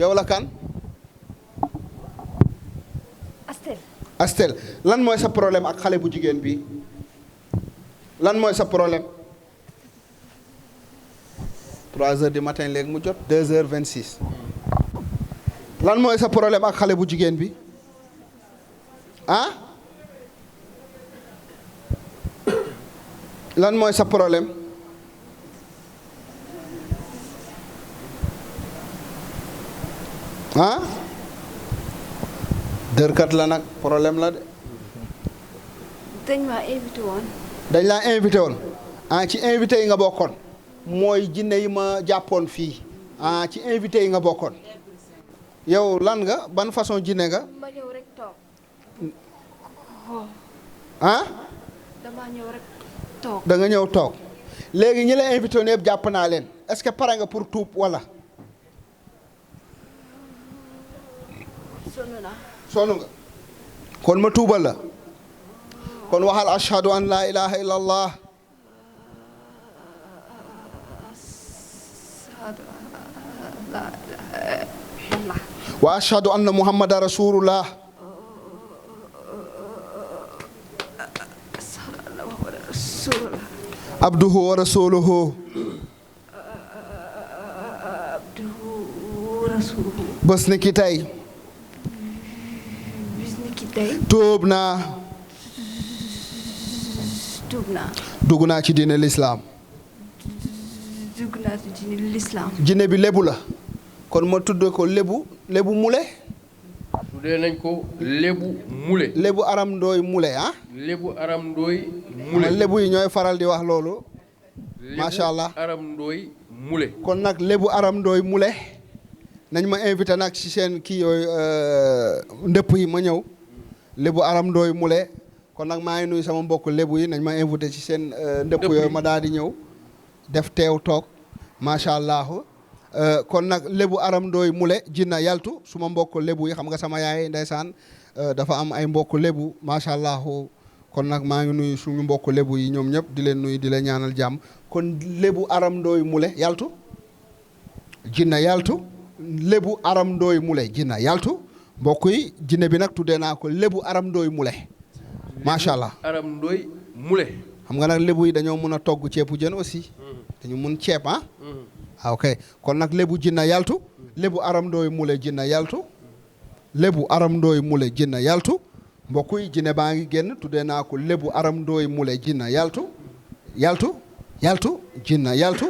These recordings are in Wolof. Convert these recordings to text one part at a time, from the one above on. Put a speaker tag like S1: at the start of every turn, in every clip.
S1: yow la kan.
S2: Astel.
S1: Astel lan mooy sa problème ak xale bu jigéen bi lan mooy sa problème 3 heures du matin léegi mu jot 2h26 lan mooy sa problème ak xale bu jigéen bi ah lan mooy sa problème ah dërkat la nag problème la de.
S2: dañ ma invité woon.
S1: dañ laa invité woon ah ci invité yi nga bokkoon mooy jinne yi ma jàppoon fii ah ci invité yi nga bokkoon yow lan nga ban façon jinne nga.
S2: ma ñëw rek toog.
S1: ah.
S2: dama ñëw rek toog.
S1: da nga ñëw toog léegi ñi la invité woon yëpp jàpp naa leen est-ce que pare nga pour tuub wala.
S2: sonn naa.
S1: sonn nga kon ma tuubal la kon waxal ashhadu an laa ilaha illa allah wa ashhadu anna muhammadan rasulullah abduhu wa rasuluhu bés ni ki tey tuub naa dugg naa ci diine lislaam jinne bi lébu la kon ma tudd ko lébu mule
S3: tuddee nañ ko lébu mule
S1: lébu aram ndooy mule ah
S3: lébu aram ndooy mule
S1: lébu yi ñooy faral di wax loolu macha allah
S3: aram ndooy mule
S1: kon nag lébu aram ndooy mule nañ ma invité nag ci seen kii yooyu ndëpp yi ma ñëw lébu aram ndooy mule kon nag maa ngi nuyu sama mbokk lébu yi nañ ma invité ci seen ndëpp yooyu ma daal di ñëw def teew toog macha allah kon nag lébu aram ndooy mule jinna yaltu suma mbokk lébu yi xam nga sama yaay ndeysaan dafa am ay mbokk lébu macha allah kon nag maa ngi nuyu suñu mbokk lébu yi ñoom ñëpp di leen nuyu di leen ñaanal jàmm kon lébu aram ndooy mule yaltu jinna yaltu lébu aram ndooy mule jinna yaltu mbokk yi jinne bi nag tuddee naa ko lébu aram ndooy mule macha allah
S3: aram ndooy mule
S1: xam nga nag lébu yi dañoo mun a togg ceebu jën aussi dañu mun ceeb ah ok kon nag lébu jinna yaltu lébu aram ndooy mule jinna yaltu lébu aram ndooy mule jinna yaltu mbokk yi jinne baa ngi génn tuddee naa ko lébu aram ndooy mule jinna yaltu yaltu yaltu jinna yaltu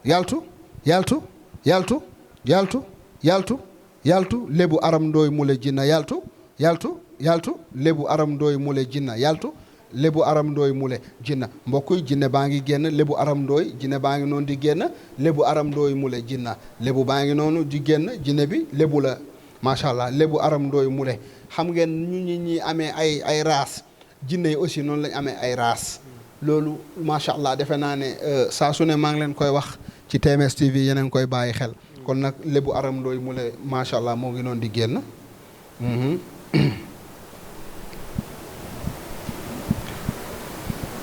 S1: yaltu yaltu yaltu yaltu yaltu yaltu lébu aram ndooy mule jinna yaltu yaltu yaltu lébu aram ndooy mule jinna yaltu lébu aram ndooy mule jinna mbokk yi jinne baa ngi génn lébu aram ndooy jinne baa ngi noonu di génn lébu aram ndooy mule jinna lébu baa ngi noonu di génn jinne bi lébu la macha allah lébu aram ndooy mule xam ngeen ñu ñi amee ay race jinne yi aussi noonu lañ amee ay race loolu macha allah defe naa ne saa su ne maa ngi leen koy wax ci TMS TV yeneen koy bàyyi xel kon nag lébu aram ndooy mule macha allah moo ngi noonu di génn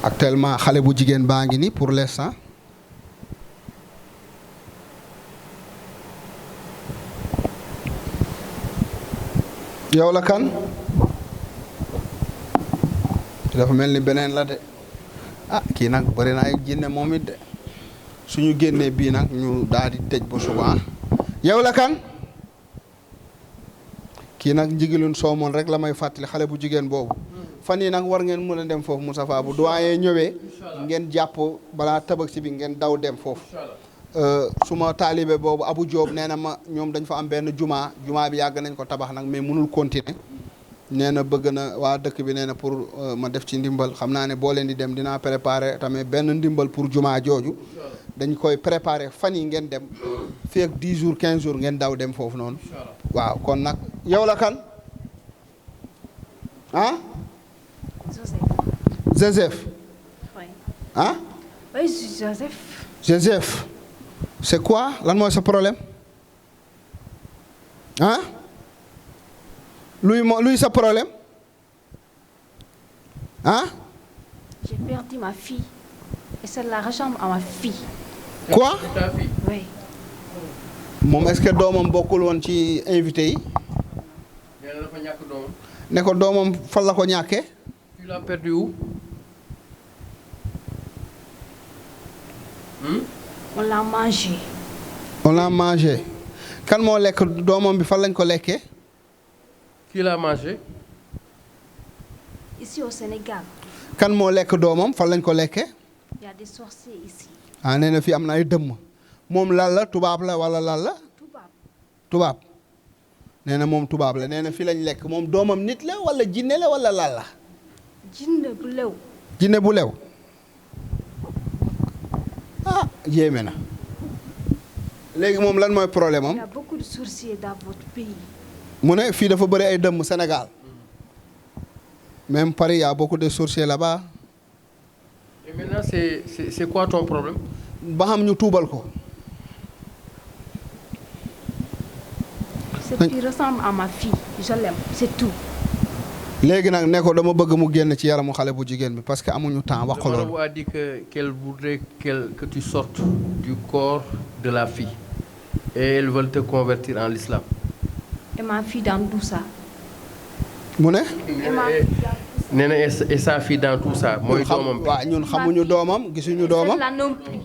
S1: actuellement xale bu jigéen baa ngi ni pour l'instant yow la kan dafa mel ni beneen la de ah kii nag bëri na ay jinne moom it de suñu génnee bii nag ñu daal di tëj ba suba yow la kan kii nag njigilun soomoon rek la may fàttali xale bu jigéen boobu fan yi nag war ngeen mën a dem foofu Moustapha bu doyen ñëwee ngeen jàpp balaa Tabaski bi ngeen daw dem foofu suma taalibe boobu Abu Diop nee na ma ñoom dañ fa am benn jumaa bi yàgg nañ ko tabax nag mais mënul continuer nee na bëgg na waa dëkk bi nee na pour ma def ci ndimbal xam naa ne boo leen di dem dinaa préparer tamit benn ndimbal pour jumaa jooju dañ koy préparer fan yi ngeen dem fii ak 10 jours 15 jours ngeen daw dem foofu noonu waaw kon nag yow la kan ah Joseph
S2: Oui.
S1: ah
S2: Oui, Joseph.
S1: Joseph c'est quoi lan mooy sa problème ah luy sa problème ah
S2: J'ai perdu ma fille. Et celle-là ressemble à ma fille.
S1: quoi
S3: ta fille
S2: Oui.
S1: moom est-ce que doomam bokkul woon ci invité yi.
S3: nee na dafa ñàkk doomam.
S1: ne ko doomam fan la ko ñàkkee.
S3: tu l'as perdu où?
S2: On l'a mangé.
S1: on l'a mangé. kan moo lekk doomam bi fan lañ ko lekkee.
S3: Qui l'a mangé?
S2: Ici au Sénégal,
S1: kan moo lekk doomam fan lañ ko lekkee.
S2: il y a des sorciers ici.
S1: ah nee na fii am na ay dëmm. moom lan la tubaab la wala lan la. tubaab. nee na moom tubaab la nee na fii lañ lekk moom doomam nit la wala jinne la wala lan la.
S2: Jinne bu lew.
S1: jinne bu lew. ah yéeme na. léegi moom lan mooy problème
S2: Il y
S1: am.
S2: a beaucoup de sorciers dans votre pays.
S1: mu ne fii dafa bëri ay dëmm Sénégal. même Paris y a beaucoup de sorciers là-bas.
S3: Et maintenant, c'est quoi ton problème?
S1: ba xam ñu tuubal ko.
S2: Cette fille ressemble à ma fille. Je l'aime. C'est tout.
S1: léegi nag ne ko dama bëgg mu génn ci yaramu xale bu jigéen bi parce que amuñu temps wax ko
S3: Le
S1: loolu.
S3: marabout a dit qu'elle voudrait que tu sortes du corps de la fille. Et elles veulent te convertir en l'islam.
S2: Et ma fille dans tout ça.
S1: mu ne.
S3: nee na et sa fille dans tout ça mooy doomam bi.
S1: waaw ñun xamuñu doomam gisuñu doomam.
S2: Cette-là non plus.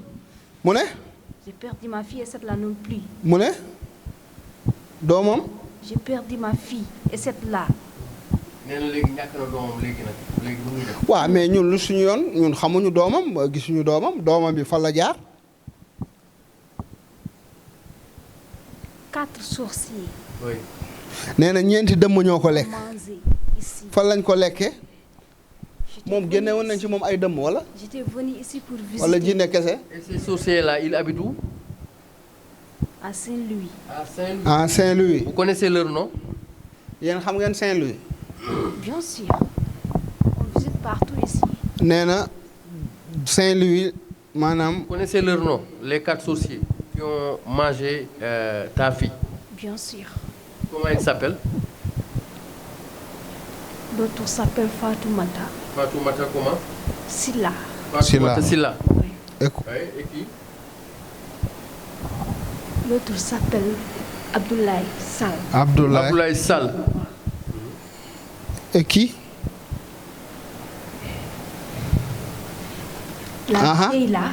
S1: mu ne.
S2: J'ai perdu ma fille et cette-là non plus.
S1: mu ne. doomam.
S2: J'ai perdu ma fille et cette-là.
S3: nee na léegi ñàkk na doomam léegi nag léegi lu muy def.
S1: waaw mais ñun lu suñu yoon ñun xamuñu doomam gisuñu doomam bi fan la jaar.
S2: 4 sorciers
S3: oui.
S1: nee na ñeenti dëmm ñoo ko lekk.
S2: mangés ici.
S1: fan lañ ko lekkee.
S2: J'étais
S1: moom génne woon
S2: venue
S1: nañ ci moom ay dëmm wala.
S2: J'étais venue ici pour
S1: wala
S2: visiter
S1: jinne kese.
S3: Et ces sorciers-là, ils habitent où?
S2: à Saint-Louis.
S3: À Saint-Louis.
S1: ah Saint-Louis.
S3: Vous connaissez leur nom?
S1: yéen xam ngeen Saint-Louis.
S2: Bien sûr. On visite partout ici.
S1: nee na Saint-Louis maanaam.
S3: Vous connaissez leur nom? Les 4 sorciers qui ont mangé ta fille.
S2: Bien sûr.
S3: Comment ils s'appellent?
S2: L'autre s'appelle Fatoumata.
S3: Fatoumata comment?
S2: Silla.
S3: Fatoumata Silla.
S2: Oui.
S3: Oui, et qui?
S2: L'autre s'appelle Abdoulaye Sall.
S1: Abdoulaye.
S3: Abdoulaye Sall.
S1: et qui.
S2: La
S1: Aha.
S2: vieille là,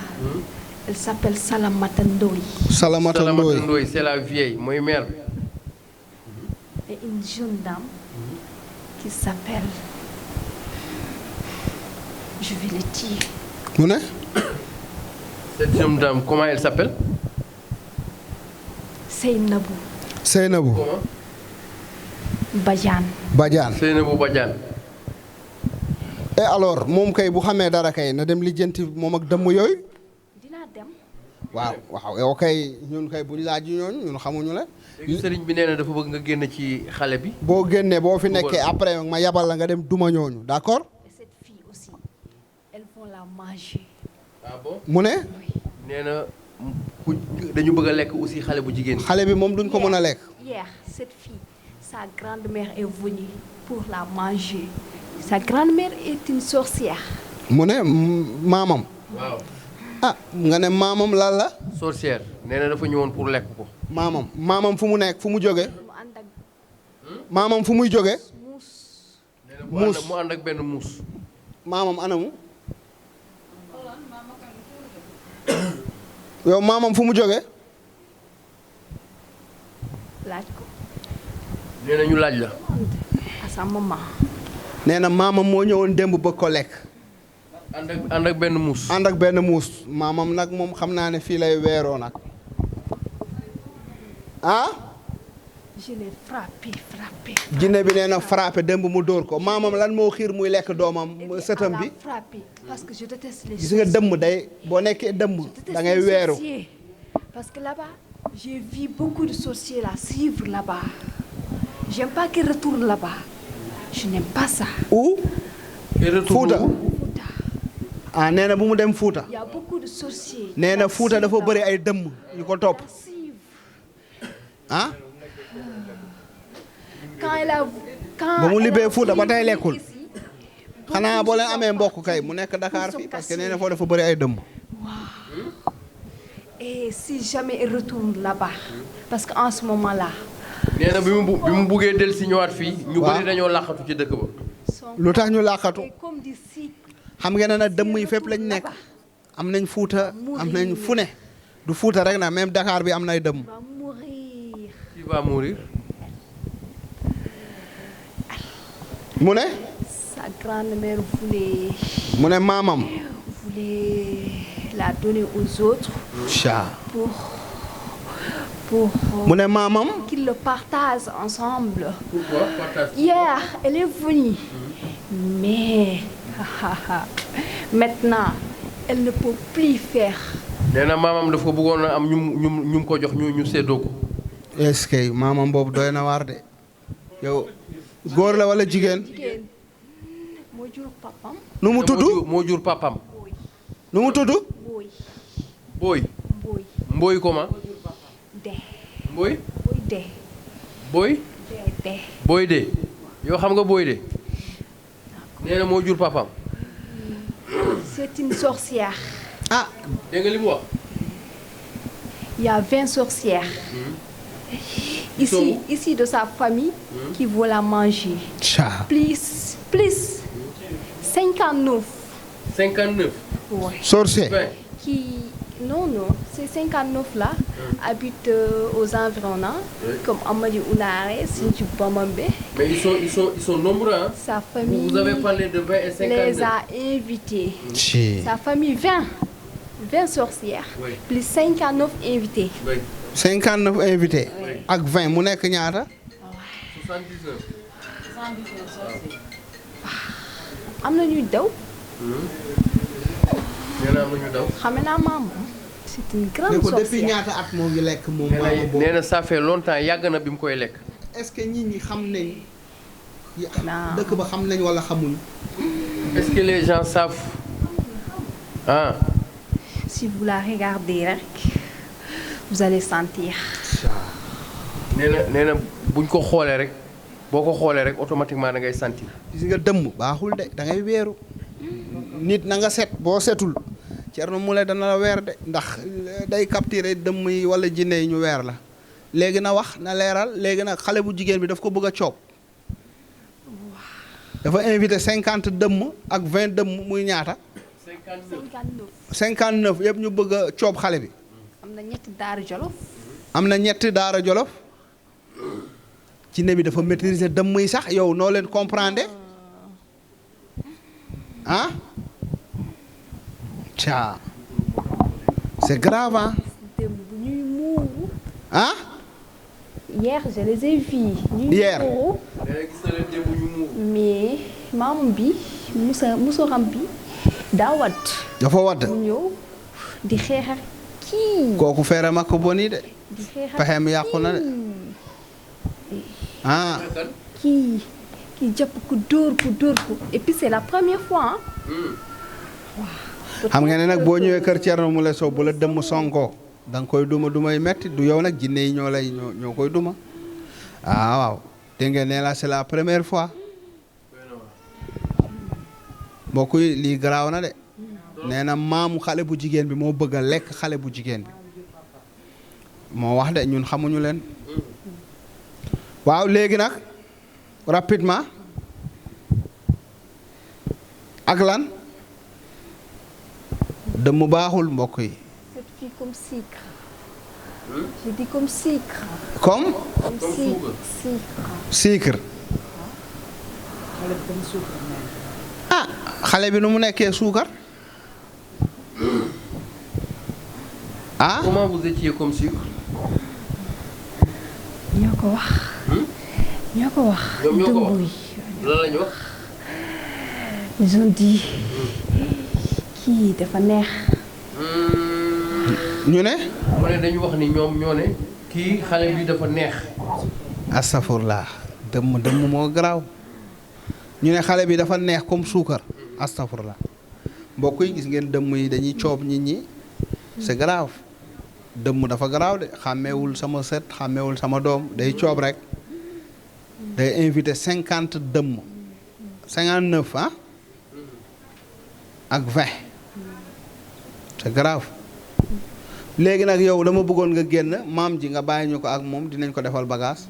S2: elle s'appelle Salamata Ndoye.
S1: Salamata
S3: Salamata
S1: Ndoye.
S3: Ndoye, c'est la vieille, mooy mère bi.
S2: Et une jeune dame qui s'appelle. Je vais le dire.
S1: mu ne.
S3: Cette jeune dame, comment elle s'appelle?
S2: Seynabou
S1: Seynabou.
S3: Comment?
S2: Badiane.
S1: Badiane.
S3: Seynabou Badiane.
S1: et alors moom kay bu xamee dara kay na dem lijjanti moom ak dëmm yooyu.
S2: Dinaa dem.
S1: waaw yow kay ñun kay buñ laaj ñooñu ñun xamuñu la.
S3: léegi sëriñ bi nee na dafa bëgg nga génn ci xale bi.
S1: boo génnee boo fi nekkee après ma yabal la nga dem duma ñooñu d'accord.
S2: Et cette fille aussi, elles vont la manger.
S3: Ah bon?
S1: mu ne.
S3: nee na ku dañu bëgg a lekk aussi xale bu jigéen.
S1: xale bi moom duñ ko mën a lekk.
S2: Hier, cette fille, sa grand-mère est venue pour la manger. Sa grand-mère est une sorcière.
S1: mu ne maamam.
S3: waaw.
S1: ah nga ne maamam lan la.
S3: sorcière nee na dafa ñëwoon pour lekk ko.
S1: maamam fu mu nekk fu mu jóge.
S2: mu ànd ak
S1: maamam fu muy jóge.
S2: muus.
S3: nee na
S1: Muus.
S3: mu ànd ak benn muus.
S1: maamam anamu. yow maamam fu mu jóge.
S2: Laaj ko
S3: nee na ñu laaj la.
S2: à sa maman.
S1: nee na maamam moo ñëwoon démb bëgg ko lekk.
S3: ànd ak benn muus.
S1: ànd ak benn muus maamam nag moom xam naa ne fii lay weeroo nag. ah.
S2: Je l'ai frappé.
S1: jinne bi nee na frappé démb mu dóor ko maamam lan moo xiir muy lekk doomam sëtam bi.
S2: frappé parce que je déteste les
S1: gis nga dëmm day boo nekkee dëmm da ngay weeru.
S2: Parce que là-bas, j'ai vu beaucoup de sorciers là suivre là-bas. J'aime pas qu'ils retournent là-bas. Je n'aime pas ça.
S1: ou Fuuta.
S2: Fouta.
S1: ah nee na bu mu dem Fuuta.
S2: Il y a beaucoup de sorciers.
S1: nee na Fuuta dafa bëri ay dëmm yu ko topp.
S2: Suivre.
S1: ah.
S2: Ba
S1: mu libbee Fuuta ba tey lekkul. xanaa boo leen amee mbokk kay mu nekk Dakar fii parce que nee na foo dafa bëri ay dëmm.
S2: Et si jamais il retourne là-bas, parce qu'en ce moment-là,
S3: nee na bi mu buggee del si ñëwaat fii. ñu
S1: waaw
S3: bëri dañoo làqatu ci dëkk ba.
S2: son
S1: lu tax ñu làqatu
S2: est comme des cycles.
S1: xam ngeen ne dëmm yi fépp lañ nekk am nañ Fuuta am nañ fu ne du Fuuta rek na même Dakar bi am nay dëmm.
S2: Il va mourir.
S3: Qui va mourir?
S1: mu ne
S2: Sa grand-mère voulait
S1: mu ne maamam.
S2: la donner aux autres
S1: Cha
S2: pour
S1: mu ne maamam.
S2: qu'ils le partagent ensemble.
S3: Pourquoi partage?
S2: Hier, elle est venue. Mais maintenant, elle ne peut plus faire.
S3: nee na maamam daf ko bëggoon a am ñu ko jox ñu séddoo ko.
S1: est-ce que maamam boobu doy na waar de yow góor la wala jigéen.
S2: Jigéen moo jur papam.
S1: nu mu tudd
S3: moo jur papam.
S2: Boy.
S1: nu mu tudd.
S2: Boy.
S3: Boy.
S2: Boy.
S3: Mboy comment?
S2: De.
S3: Boy.
S2: Boy de.
S3: Boy.
S2: De.
S3: Boy de yow xam nga Boy de. nee na moo jur papam.
S2: C'est une sorcière.
S1: ah
S3: dégg nga li mu wax.
S2: Il y a 20 sorcières. Ici de sa famille qui veut la manger.
S1: Cha
S2: Plus 59.
S3: 59.
S2: Ouais.
S1: sorcier.
S3: 20.
S2: Non, ces 59 là habitent aux environnants,
S3: Oui.
S2: comme Amadi Ounare, Sintu Bamambe.
S3: Mais ils sont nombreux, hein?
S2: Sa famille
S3: Vous avez parlé de 20 et 59.
S2: les a invités.
S1: ci
S2: Sa famille 20 sorcières,
S3: Oui.
S2: plus 59 invités.
S3: Oui.
S1: 59 invités. ak 20 mu nekk ñaata.
S3: 79.
S2: am na ñuy daw
S3: nee na am na ñu daw.
S2: xam naa maam c'est une
S1: ne
S2: grande
S1: ko depuis
S2: sorcière.
S1: ñaata at moo ngi lekk moom
S3: nee
S1: maama boobu.
S3: na ça fait longtemps yàgg na bi mu koy lekk.
S1: est-ce que nit ñi xam nañ.
S2: Non.
S1: dëkk ba xam nañ wala xamuñ.
S3: Est-ce que les gens savent? Ah.
S2: Si vous la regardez rek, vous allez sentir.
S3: nee na buñ ko xoolee rek boo ko xoolee rek automatiquement da ngay sentir.
S1: gis nga dëmm baaxul de da ngay weeru. nit na nga set boo setul. Thierno Moule dana la weer de ndax day capturer dëmm yi wala jinne yi ñu weer la. léegi na wax na leeral léegi nag xale bu jigéen bi daf ko bëgg a coob. dafa invité 50 dëmm ak 20 dëmm muy ñaata.
S3: 59.
S1: 59 yëpp ñu bëgg a coob xale bi.
S2: am na ñetti daaru Jolof.
S1: am na ñetti daara jolof. jinne bi dafa maîtriser dëmm yi sax yow noo leen comprendre. ah. Tcha. C'est grave hein.
S2: démb bu ñuy muuru.
S1: ah.
S2: Hier, je les ai vus.
S1: Hier.
S3: nee na gis na leen démb ñu muur.
S2: Mais maam bi musoram bi daa wadd
S1: dafa wadd.
S2: mu ñëw di xeex ak kii.
S1: kooku feere ma ko boni de.
S2: di xeex ak
S1: pexeem yàqu na de. ah.
S2: kii jàpp ko dóor ko et puis c'est la première fois
S1: xam nga ne nag boo ñëwee kër Thierno Moule Sow bu la dëmm sonkoo da nga koy duma dumay metti du yow nag jinne yi ñoo koy duma. ah waaw dégg ngeen ne la c'est la première fois. mbokk yi lii garaaw na de. nee na maamu xale bu jigéen bi moo bëgg a lekk xale bu jigéen bi. moo wax de ñun xamuñu leen. waaw léegi nag rapidement. ak lan. dëmm baaxul mbokk yi.
S2: cette fille comme sucre. je dis comme sucre.
S1: comme.
S2: comme
S1: sucre. ah xale bi nu mu nekkee suukar. ah.
S3: Comment vous étiez comme sucre?
S2: ñoo ko wax. ñoo ko wax.
S3: ñoom ñoo ko wax
S2: dëmb yi.
S3: lan la ñu wax.
S2: ils ont dit kii dafa neex.
S1: ñu ne.
S3: mu ne dañu wax ni ñoom ñoo ne kii xale bi dafa neex.
S1: astafurlaa dëmm moo garaaw. ñu ne xale bi dafa neex comme suukar. astafurlaa mbokk yi gis ngeen dëmm yi dañuy coob nit ñi. c'est grave. dëmm dafa garaaw de xàmmeewul sama set xàmmeewul sama doom day coob rek. day invité 50 dëmm. 59 ah. ak 20. c'est grave. léegi nag yow dama bëggoon nga génn maam ji nga bàyyi ñu ko ak moom dinañ ko defal bagage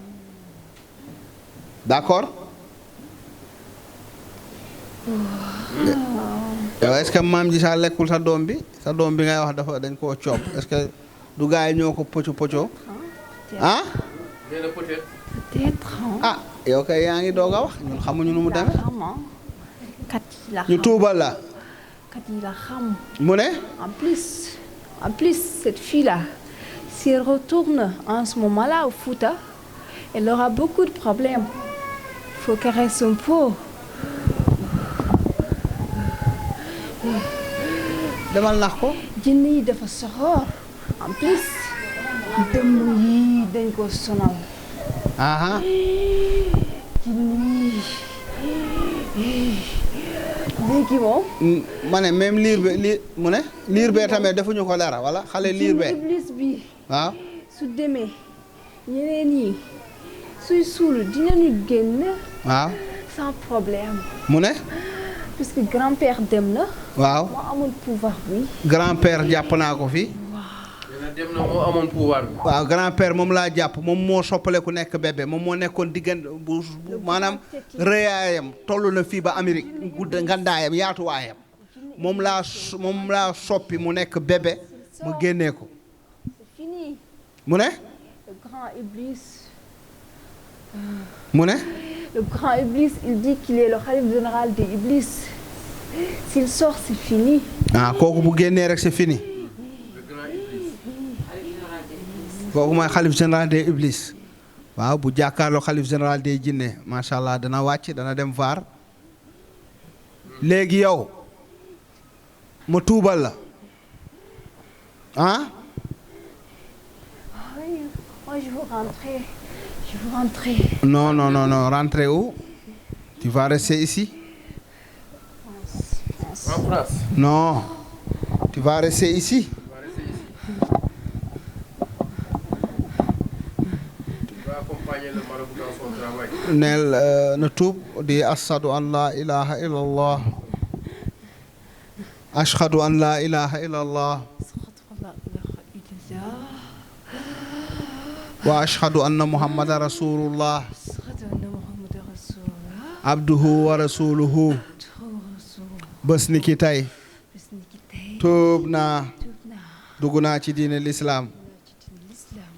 S1: d'accord yow est-ce que maam ji saa lekkul sa doom bi ngay wax dafa dañ koo coob est-ce que du gars yi ñoo ko pocco ah
S2: peut-être
S1: ah yow kay yaa ngi doog a wax ñun xamuñu nu mu demee
S2: kat yi la
S1: ñu tuubal la
S2: kat yi la xam
S1: mu ne
S2: en plus cette fille-là si elle retourne en ce moment-là au Fouta elle aura beaucoup de problèmes il faut qu'elle reste un peu
S1: demal nax ko
S2: jinne yi dafa soxor en plus dëmm yi dañ ko sonal
S1: aha
S2: jinne yi léegi moom
S1: ma ne même liir bee tamit defuñu ko dara wala xale liir bee
S2: iblis bi
S1: waaw
S2: su demee ñeneen yi suy suul dinañu génn
S1: waaw
S2: sans problème
S1: mu ne
S2: puisque grand-père dem na
S1: waaw
S2: moo amul pouvoir bi
S1: grand-père jàpp naa ko fi
S3: dem na moo amoon pouvoir bi.
S1: waaw grand-père moom laa jàpp moom moo soppale ku nekk bébé moom moo nekkoon diggante bu maanaam rëyaayam toll na fii ba Amérique gudd ngandaayam yaatuwaayam moom laa soppi mu nekk bébé mu génnee ko
S2: c'est fini
S1: mu ne
S2: le grand iblis
S1: mu ne
S2: le grand iblis il dit qu'il est le khalife général des iblis s'il sort c'est fini
S1: ah kooku bu génnee rek c'est fini kooku mooy xalif général des iblis waaw bu jàkkaarloo xalif général des jinne macha allah dana wàcc dana dem vaar léegi yow ma tuubal la ah.
S2: oui moi je veux rentrer
S1: non rentrer où tu vas rester ici
S3: En France.
S1: non tu vas rester ici. neel na tuub di ashadu an laa ilaha illa allah ashhadu an laa ilaha illa allah wa ashhadu anna muhammadan rasulullah abduhu wa rasuluhu bés ni ki tey tuub naa dugg naa ci diine lislaam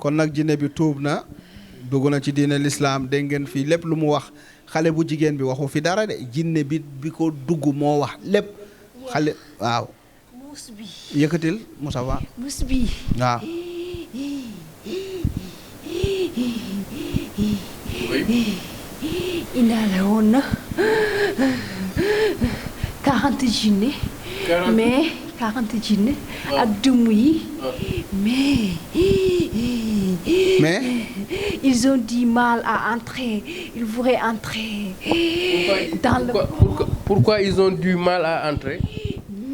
S1: kon nag jinne bi tuub na dugg na ci diine lislaam dégg ngeen fii lépp lu mu wax xale bu jigéen bi waxu fi dara de jinne bi ko dugg moo wax lépp xale waaw
S2: muus bi
S1: yëkkatil Moussa Ba
S2: muus bi
S1: waaw
S2: indaale woon na 40 jinne mais 40 jinne ak dëmm yi mais ils ont du mal à entrer ils voudraient entrer dans le
S3: pourquoi ils ont du mal à entrer?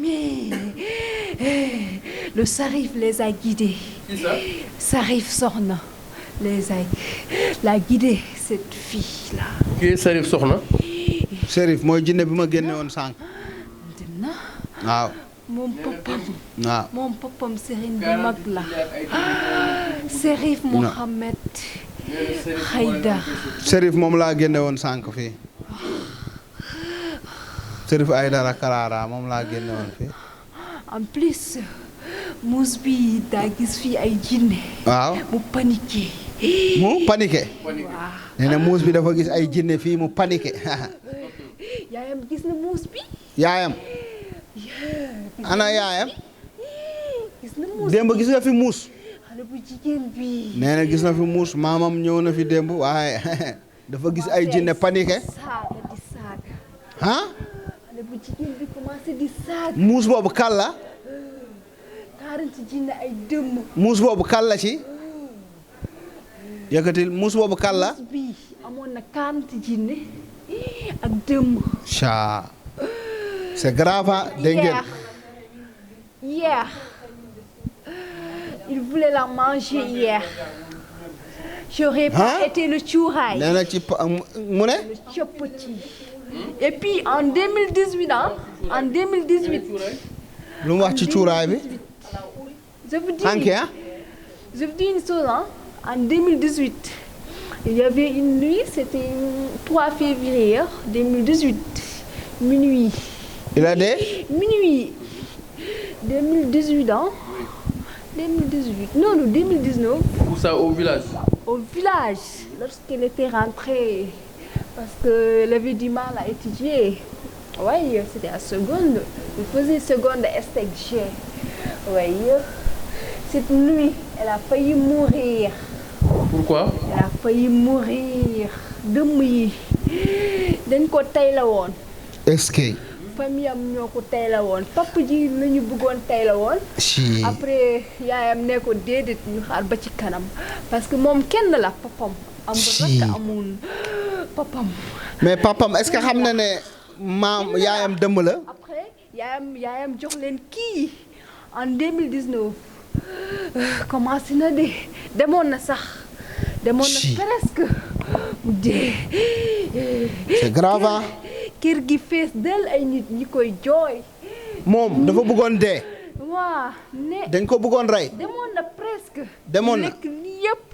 S2: Mais le Sarif les a guidés.
S3: Qui ça?
S2: Sarif Sokhna l'a guidé cette fille là.
S3: Qui est Sarif Sokhna?
S1: Serif mooy jinne bi ma génne woon sànq.
S2: dem na.
S1: waaw.
S2: moom papam.
S1: waaw.
S2: moom papam Serigne bu mag la. Serif Mohamed Haïdar.
S1: Serif moom laa génne woon sànq fii. Serif Aïdara Karara moom laa génne woon fii.
S2: en plus muus bi daa gis fii ay jinne.
S1: waaw
S2: mu paniqué.
S1: mu paniqué.
S2: waaw.
S1: nee na muus bi dafa gis ay jinne fii mu paniqué.
S2: yaayam gis na muus bi.
S1: yaayam. ana yaayam.
S2: gis na muus
S1: démb gis nga fi muus.
S2: xale bu jigéen bi.
S1: nee na gis na fi muus maamam ñëw na fi démb waaye dafa gis ay jinne paniqué.
S2: saaga di saaga.
S1: ah.
S2: xale bu jigéen bi commencé di saaga.
S1: muus boobu kal la.
S2: 40 jinne ay dëmm.
S1: muus boobu kal la ci. yëkkatil muus boobu kal la.
S2: muus bi amoon na 40 jinne ak dëmm.
S1: caa c'est grave ah dégg ngeen.
S2: hier il voulait la manger hier. j'aurais pas été le cuuraay.
S1: nee na ci mu ne.
S2: le coppati. et puis en 2018 ah. en 2018.
S1: lu mu wax ci cuuraay bi.
S2: Je vous dis,
S1: Hanké, hein?
S2: je vous dis une chose, hein. En 2018, il y avait une nuit, c'était 3 février 2018, minuit.
S1: Il a des
S2: Minuit 2018, hein? 2018, non, 2019,
S3: Où ça, au village?
S2: au village, lorsqu'elle était rentrée, parce qu'elle avait du mal à étudier. Oui, c'était à seconde. Elle faisait seconde STG. Oui, cette nuit, elle a failli mourir.
S3: Pourquoi?
S2: Elle a failli mourir. Dëmm yi dañ ko tey la woon.
S1: est-ce que
S2: Famille am ñoo ko tey la woon. Papa ji la ñu bëggoon tey la woon.
S1: si
S2: Après yaayam ne ko déedéet ñu xaar ba ci kanam parce que moom kenn la papam. Amul
S1: Si.
S2: rakk amul papam.
S1: mais papam est-ce que xam na ne maam yaayam dëmm la
S2: Après yaayam jox leen kii en 2019 commencé na de demoon na sax. Demoon
S1: Si.
S2: na presque mu dee.
S1: c'est grave hein?
S2: Kër gi fees del ay nit ñi koy jooy.
S1: moom dafa bëggoon dee
S2: waa ne
S1: dañ ko bëggoon rey
S2: demoon na presque.
S1: Demoon na.
S2: lekk lii yëpp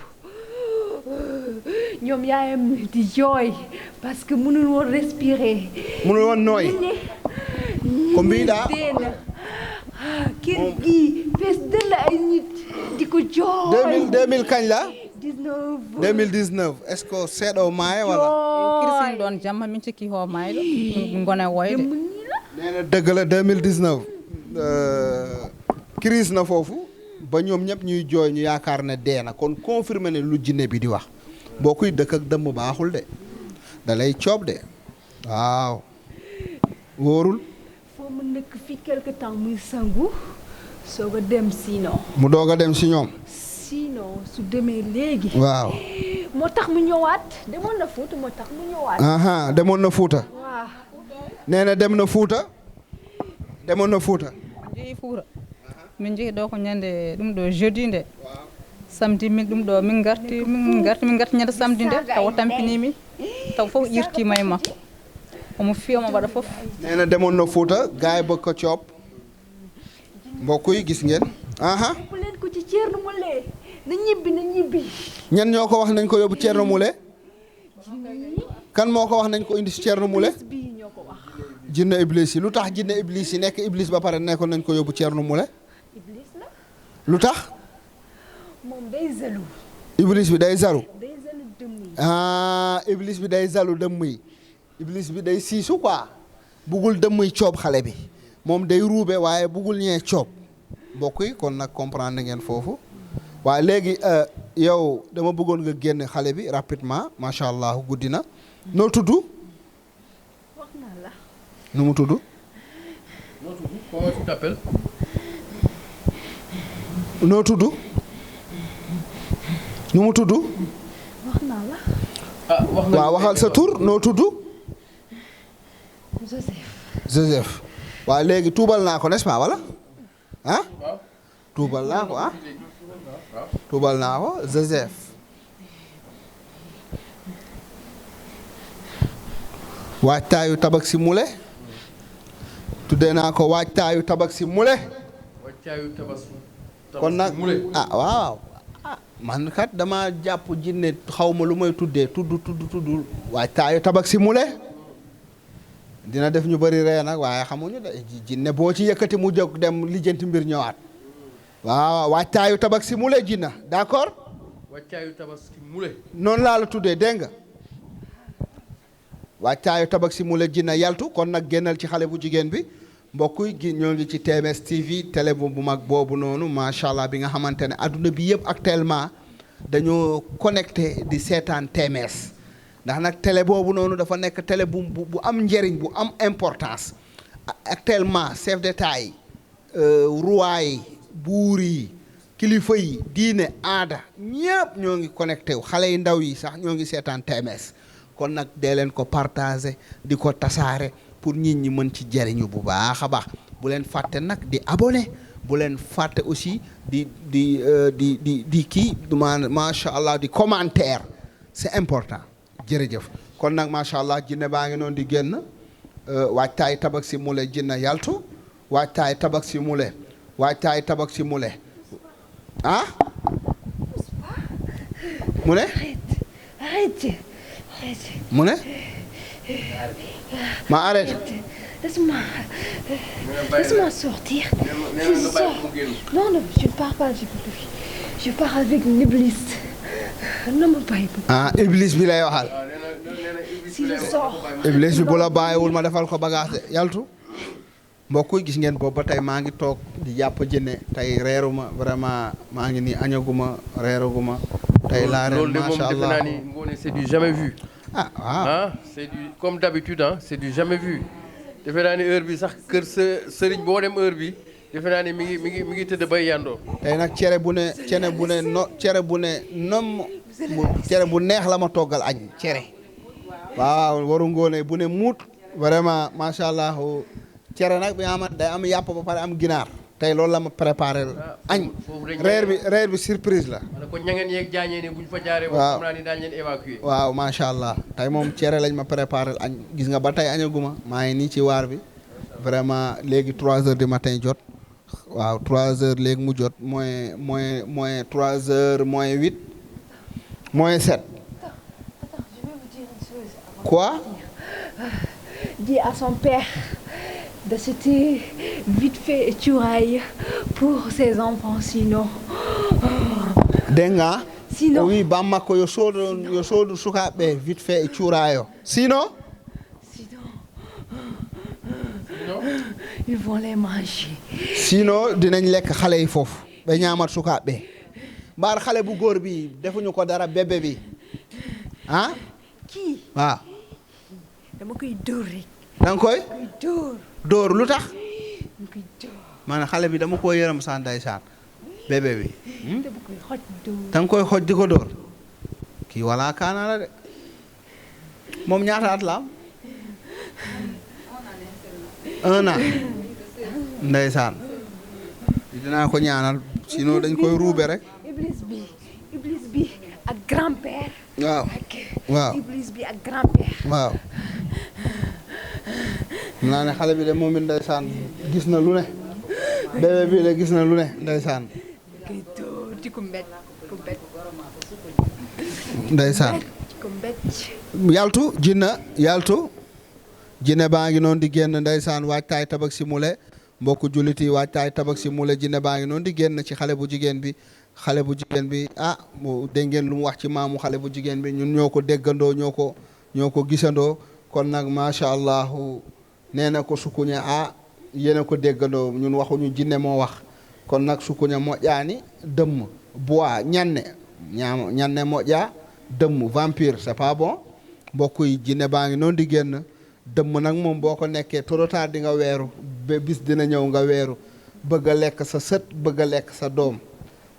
S2: ñoom yaayam di jooy parce que mënul woon respirer.
S1: mënul woon nooy ko mbiɗa
S2: dee na kër gi fees del ay nit di ko jooy.
S1: 2000 kañ la
S2: 19
S1: 2019 est-ce que seeɗo maaye wala
S4: kirsin ɗon jamma min cikki ho mayɗo gona woyde
S2: Dem nii la.
S1: nee na dëgg la 2019 crise na foofu ba ñoom ñëpp ñuy jooy ñu yaakaar ne dee na kon confirmé ne lu jinne bi di wax boo kuy dëkk ak dëmm baaxul de da lay coob de waaw wóorul
S2: foo mu nekk fii quelque temps muy sangu soog a dem sinon
S1: mu doog a dem si ñoom
S2: su demee léegi.
S1: waaw
S2: moo tax mu ñëwaat demoon na Fuuta moo tax mu ñëwaat.
S1: aha demoon na Fuuta
S2: waaw.
S1: nee na dem na Fuuta demoon na Fuuta
S4: jeeyi Fouta min jeehi ɗo ko ñande ɗum ɗo jeudi nde samedi min ɗum ɗo min garti ñande samedi nde taw tampinimi taw fof irtima e makko omo fiyama waɗa fof
S1: nee na demoon na Fuuta gaay bëgg ko coob mbokk yi gis ngeen aha
S2: ku leen ko ci Thierno Moule na ñibbi.
S1: ñan ñoo ko wax nañ ko yóbbu Thierno Moule kan moo ko wax nañ ko indi si Thierno Moule
S2: Iblis bii ñoo ko wax.
S1: jinne iblis yi lu tax jinne iblis yi nekk iblis ba pare nekkoon nañ ko yóbbu Thierno Moule
S2: Iblis la
S1: lu tax
S2: moom day zalu.
S1: iblis bi day zaru
S2: day zalu dëmm yi.
S1: ah iblis bi day zalu dëmm yi iblis bi day siisu quoi buggul dëmm yi coob xale bi moom day ruube waaye buggul ñee coob mbokk yi kon nag comprendre ngeen foofu waaye léegi yow dama bëggoon nga génn xale bi rapidement macha allah guddi na noo tudd
S2: wax naa la.
S1: nu mu tudd
S3: Comment tu t'appelles?
S1: noo tudd nu mu tudd
S2: wax naa la.
S3: Ah, wax nga
S1: waaw waxal sa tur noo tudd
S2: Joseph.
S1: Joseph waaw léegi tuubal naa ko n'est-ce pas wala ah
S3: waaw.
S1: tuubal naa ko ah tuubal naa ko Joseph waajtaayu Tabaski Moule tuddee naa ko waajtaayu Tabaski Moule
S3: Waccaayu Tabaski.
S1: kon nag
S3: Moule.
S1: ah waaw ah man kat dama jàpp jinne xaw ma lu may tuddee tudd waajtaayu Tabaski Moule dina def ñu bëri ree nag waaye xamuñu de jinne boo ci yëkkati mu jóg dem lijjanti mbir ñëwaat waaw waajtaayu Tabaski Moule jinna d'accord
S3: Waccaayu Tabaski Moule.
S1: noonu laa la tuddee dégg nga waajtaayu Tabaski Moule jinna yaltu kon nag génnal ci xale bu jigéen bi mbokk yi ñoo ngi ci TMS TV télé bu mag boobu noonu macha allah bi nga xamante ne adduna bi yëpp actuellement dañoo connecté di seetaan TMS ndax nag télé boobu noonu dafa nekk télé bu am njëriñ bu am importance actuellement chef d'état yi roi yi buur yi kilifa yi diine aada ñëpp ñoo ngi connecté wu xale yu ndaw yi sax ñoo ngi seetaan TMS kon nag dee leen ko partager di ko tasaare pour nit ñi mën ci jëriñu bu baax a baax bu leen fàtte nag di abonné bu leen fàtte aussi di kii macha allah di commentaire c'est important jërëjëf kon nag macha allah jinne baa ngi noonu di génn waajtaay Tabaski Moule jinne yaltu waajtaay Tabaski Moule waajtaay Tabaski Moule ah mu ne
S2: Arrête.
S1: mu ne ma arrête
S2: Laisse-moi sortir. Je sors. Non, je ne pars pas. Je pars avec une iblis. Non, ma bàyyi ko.
S1: ah iblis bi lay waxal
S2: Si je sors.
S1: iblis bi bu la bàyyiwul ma defal ko bagage de yaltu mbokk yi gis ngeen boobu ba tey maa ngi toog di jàpp jënne tey reeruma vraiment maa ngi nii añaguma reeraguma tey laa reer macha allah
S3: loolu de moom defe naa ni Ngoné c'est du jamais vu.
S1: ah waaw
S3: ah c'est du comme d'habitude ah c'est du jamais vu defe naa ni heure bi sax kër sa sëriñ boo dem heure bi defe naa ni mi ngi tëdd bay yandoo.
S1: tey nag cere bu ne cere bu ne nom cere bu neex la ma toggal añ cere waaw waru Ngoné bu ne muut vraiment macha allah cere nag bi nga xamante day am yàpp ba pare am ginaar tey loolu la ma préparé añ reer bi surprise la.
S3: wala ko ñangeen yeeg jaañee ni buñ fa jaaree.
S1: waaw
S3: xam naa ni daañu leen évacuer.
S1: waaw macha allah tey moom cere lañ ma préparé añ gis nga ba tey añaguma maa ngi nii ci waar bi vraiment léegi 3 heures du matin jot waaw 3 heures léegi mu jot moins 3 heures moins 8 moins 7.
S2: Attends, je vais vous dire une chose.
S1: Quoi?
S2: Dis à son père d'acheter vite fait cuuraay pour ses enfants sinon.
S1: dégg nga.
S2: Sinon.
S1: Oui, bammakko yo soodu sukaaɓe vite fait e cuuraayo. Sinon?
S2: Ils vont les manger.
S1: Sinon dinañ lekk xale yi foofu ba ñaamat sukaaɓe mbaar xale bu góor bi defuñu ko dara bébé bi ah
S2: Kii
S1: waaw
S2: dama koy dóor rek.
S1: da nga koy dóor lu tax
S2: dama koy dóor.
S1: man xale bi dama koo yërëm sa ndeysaan bébé bi
S2: dama koy xoj dóor.
S1: da nga koy xoj di ko dóor kii wala kaana la de moom ñaata at la am 1 an ndeysaan dinaa ko ñaanal sinon dañ koy ruube rek
S2: Iblis bi ak grand-père.
S1: waaw
S2: Iblis bi ak grand-père.
S1: waaw naa ne xale bi de moom it ndeysaan gis na lu ne bébé bi de gis na lu ne ndeysaan
S2: koy dóor di ko mbet
S1: ndeysaan
S2: ko mbet.
S1: yaltu jinne baa ngi noonu di génn ndeysaan waajtaay tabak si mule mbokku jullit yi waajtaay tabak si mule jinne baa ngi noonu di génn ci xale bu jigéen bi ah mu dégg ngeen lu mu wax ci maamu xale bu jigéen bi ñun ñoo ko déggandoo ñoo ko gisandoo kon nag macha allah nee na ko sukuñe ah yéen a ko déggandoo ñun waxuñu jinne moo wax kon nag sukuñe moƴƴaani dëmm bois ñanne moƴƴa dëmm vampire c'est pas bon mbokk yi jinne baa ngi noonu di génn dëmm nag moom boo ko nekkee trop tard di nga weeru ba bis dina ñëw nga weeru bëgg a lekk sa sët bëgg a lekk sa doom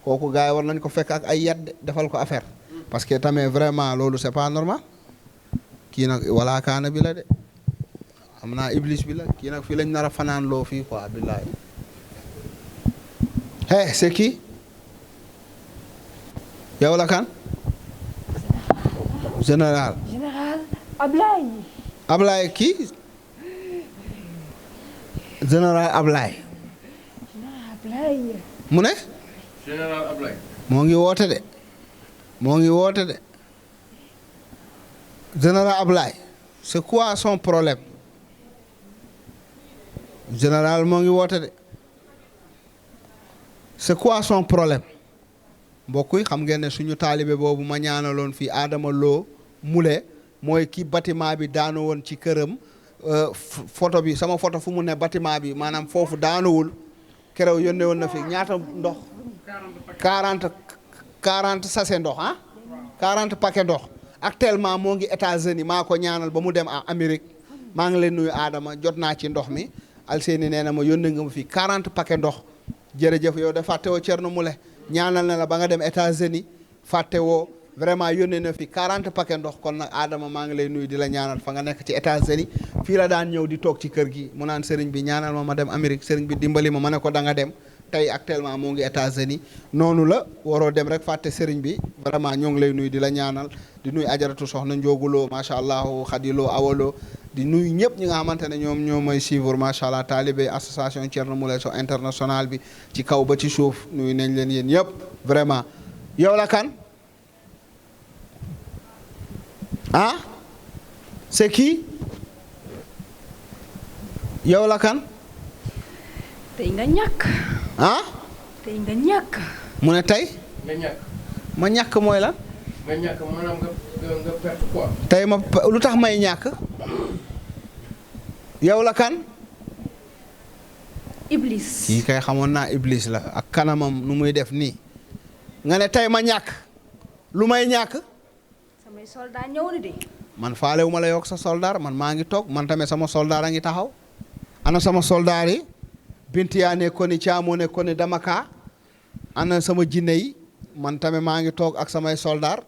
S1: kooku gars yi war nañ ko fekk ak ay yat defal ko affaire parce que tamit vraiment loolu c'est pas normal kii nag wala kaana bi la de xam naa iblis bi la kii nag fii lañ nar a fanaan loo fii quoi billaay hey c'est qui yow la kan général Ablaye kii général Ablaye mu ne
S3: général Ablaye.
S1: moo ngi woote de général Ablaye c'est quoi son problème général moo ngi woote de c'est quoi son problème mbokk yi xam ngeen ne suñu taalibe boobu ma ñaanaloon fii Adama Lo Mule mooy ki bâtiment bi daanu woon ci këram photo bi sama photo fu mu ne bâtiment bi maanaam foofu daanuwul keroog yónnee woon na fi ñaata ndox 40 sachet ndox 40 paquet ndox actuellement moo ngi États-Unis maa ko ñaanal ba mu dem à Amérique maa ngi leen nuyu Adama jot naa ci ndox mi Alseeni nee na ma yónnee nga ma fi 40 paquet ndox jërëjëf yow de fàttewoo Thierno Moule ñaanal na la ba nga dem États-Unis fàttewoo vraiment yónnee na fi 40 paquet ndox kon nag Adama maa ngi lay nuyu di la ñaanal fa nga nekk ci États-Unis fii la daan ñëw di toog ci kër gi mu naan sëriñ bi ñaanal ma dem Amérique sëriñ bi dimbali ma ne ko da nga dem tey actuellement moo ngi États-Unis noonu la waroo dem rek fàtte sëriñ bi vraiment ñoo ngi lay nuyu di la ñaanal di nuyu ajaratu soxna njooguloo macha allah xadiloo awaloo di nuyu ñëpp ñi nga xamante ne ñoom ñoo may suivre macha allah taalibe association Thierno Moule Sow international bi ci kaw ba ci suuf nuyu nañ leen yéen ñëpp vraiment yow la kan ah c'est qui yow la kan
S2: tey nga ñàkk.
S1: ah
S2: tey nga ñàkk.
S1: mu ne tey
S3: nga ñàkk
S1: ma ñàkk mooy lan
S3: nga ñàkk maanaam nga perte quoi.
S1: tey ma lu tax may ñàkk yow la kan
S2: Iblis.
S1: kii kay xamoon naa Iblis la ak kanamam nu muy def nii nga ne tey ma ñàkk lu may ñàkk
S2: samay soldat ñëw na de.
S1: man faalewu ma la yokk sa soldaar man maa ngi toog man tamit sama soldaar a ngi taxaw ana sama soldaar yi Bintiya ne ko ni Caamoo ne ko ni Damaka ana sama jinne yi man tamit maa ngi toog ak samay soldaar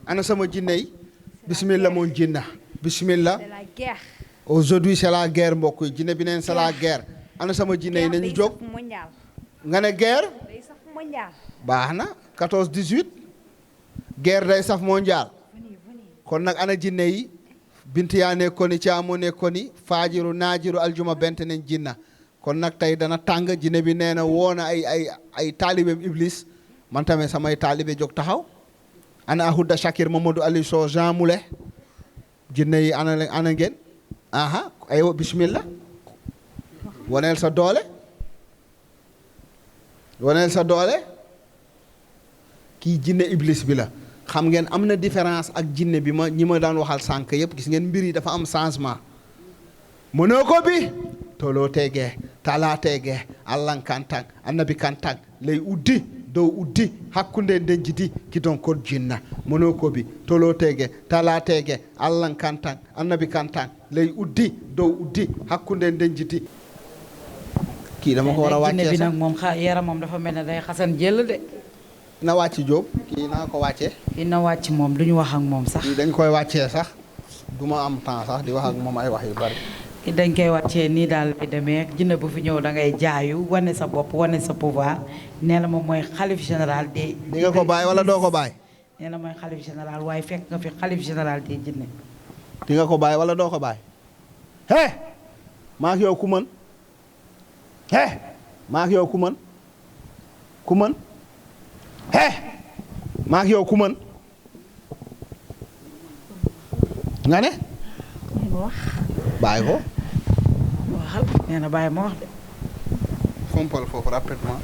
S1: ana sama jinne yi bismillah moom jinna bismillah
S2: c'est la guerre.
S1: aujourd'hui c'est la guerre mbokk yi jinne bi neen c'est la guerre ana sama jinne yi nañu jóg
S2: day saf mondial.
S1: nga ne guerre
S2: day saf mondial.
S1: baax na 14 18 guerre day saf mondial kon nag ana jinne yi Bintiya ne ko ni Caamoo ne ko ni faajiru naajiru aljuma bent nañ jinna kon nag tey dana tàng jinne bi nee na woo na ay taalibeem Iblis man tamit samay taalibe jóg taxaw ana Ahouda Shakir Mamadou Ali Sow Jean Moulé jinne yi ana ngeen aha aywa bismillah waneel sa doole waneel sa doole kii jinne Iblis bi la xam ngeen am na différence ak jinne bi ñi ma daan waxal sànq yëpp gis ngeen mbir yi dafa am changement mënoo ko bi toloo tegee talaa tegee allan kantang annabi kantang ley uddi dow uddi hakkunde nden jidi kidon kod jinna mënoo ko bi toloo tegee talaa tegee allan kantang annabi kantang ley uddi dow uddi hakkunde nden jidi kii dama ko war a wàccee
S5: jinne bi
S1: sax
S5: nag moom yaramam dafa mel ne day xasan jël de.
S1: na wàcc Jóob kii naa ko wàccee
S5: dina wàcc moom duñu wax ak moom sax.
S1: kii dañ koy wàccee sax du ma am temps sax di wax ak moom ay wax yu bari
S5: dañ koy wàccee nii daal bi demee jinne bu fi ñëw da ngay jaayu wane sa bopp wane sa pouvoir nee na moom mooy xalif général de.
S1: di nga ko bàyyi wala doo ko bàyyi
S5: nee na mooy xalif général waaye fekk nga fi xalif général de jinne.
S1: di nga ko bàyyi wala doo ko bàyyi he maak yow ku mën he maak yow ku mën ku mën he maak yow ku mën nga ne bàyyi ko
S5: waxal nee na bàyyi ma wax de.
S1: fompal foofu rapidement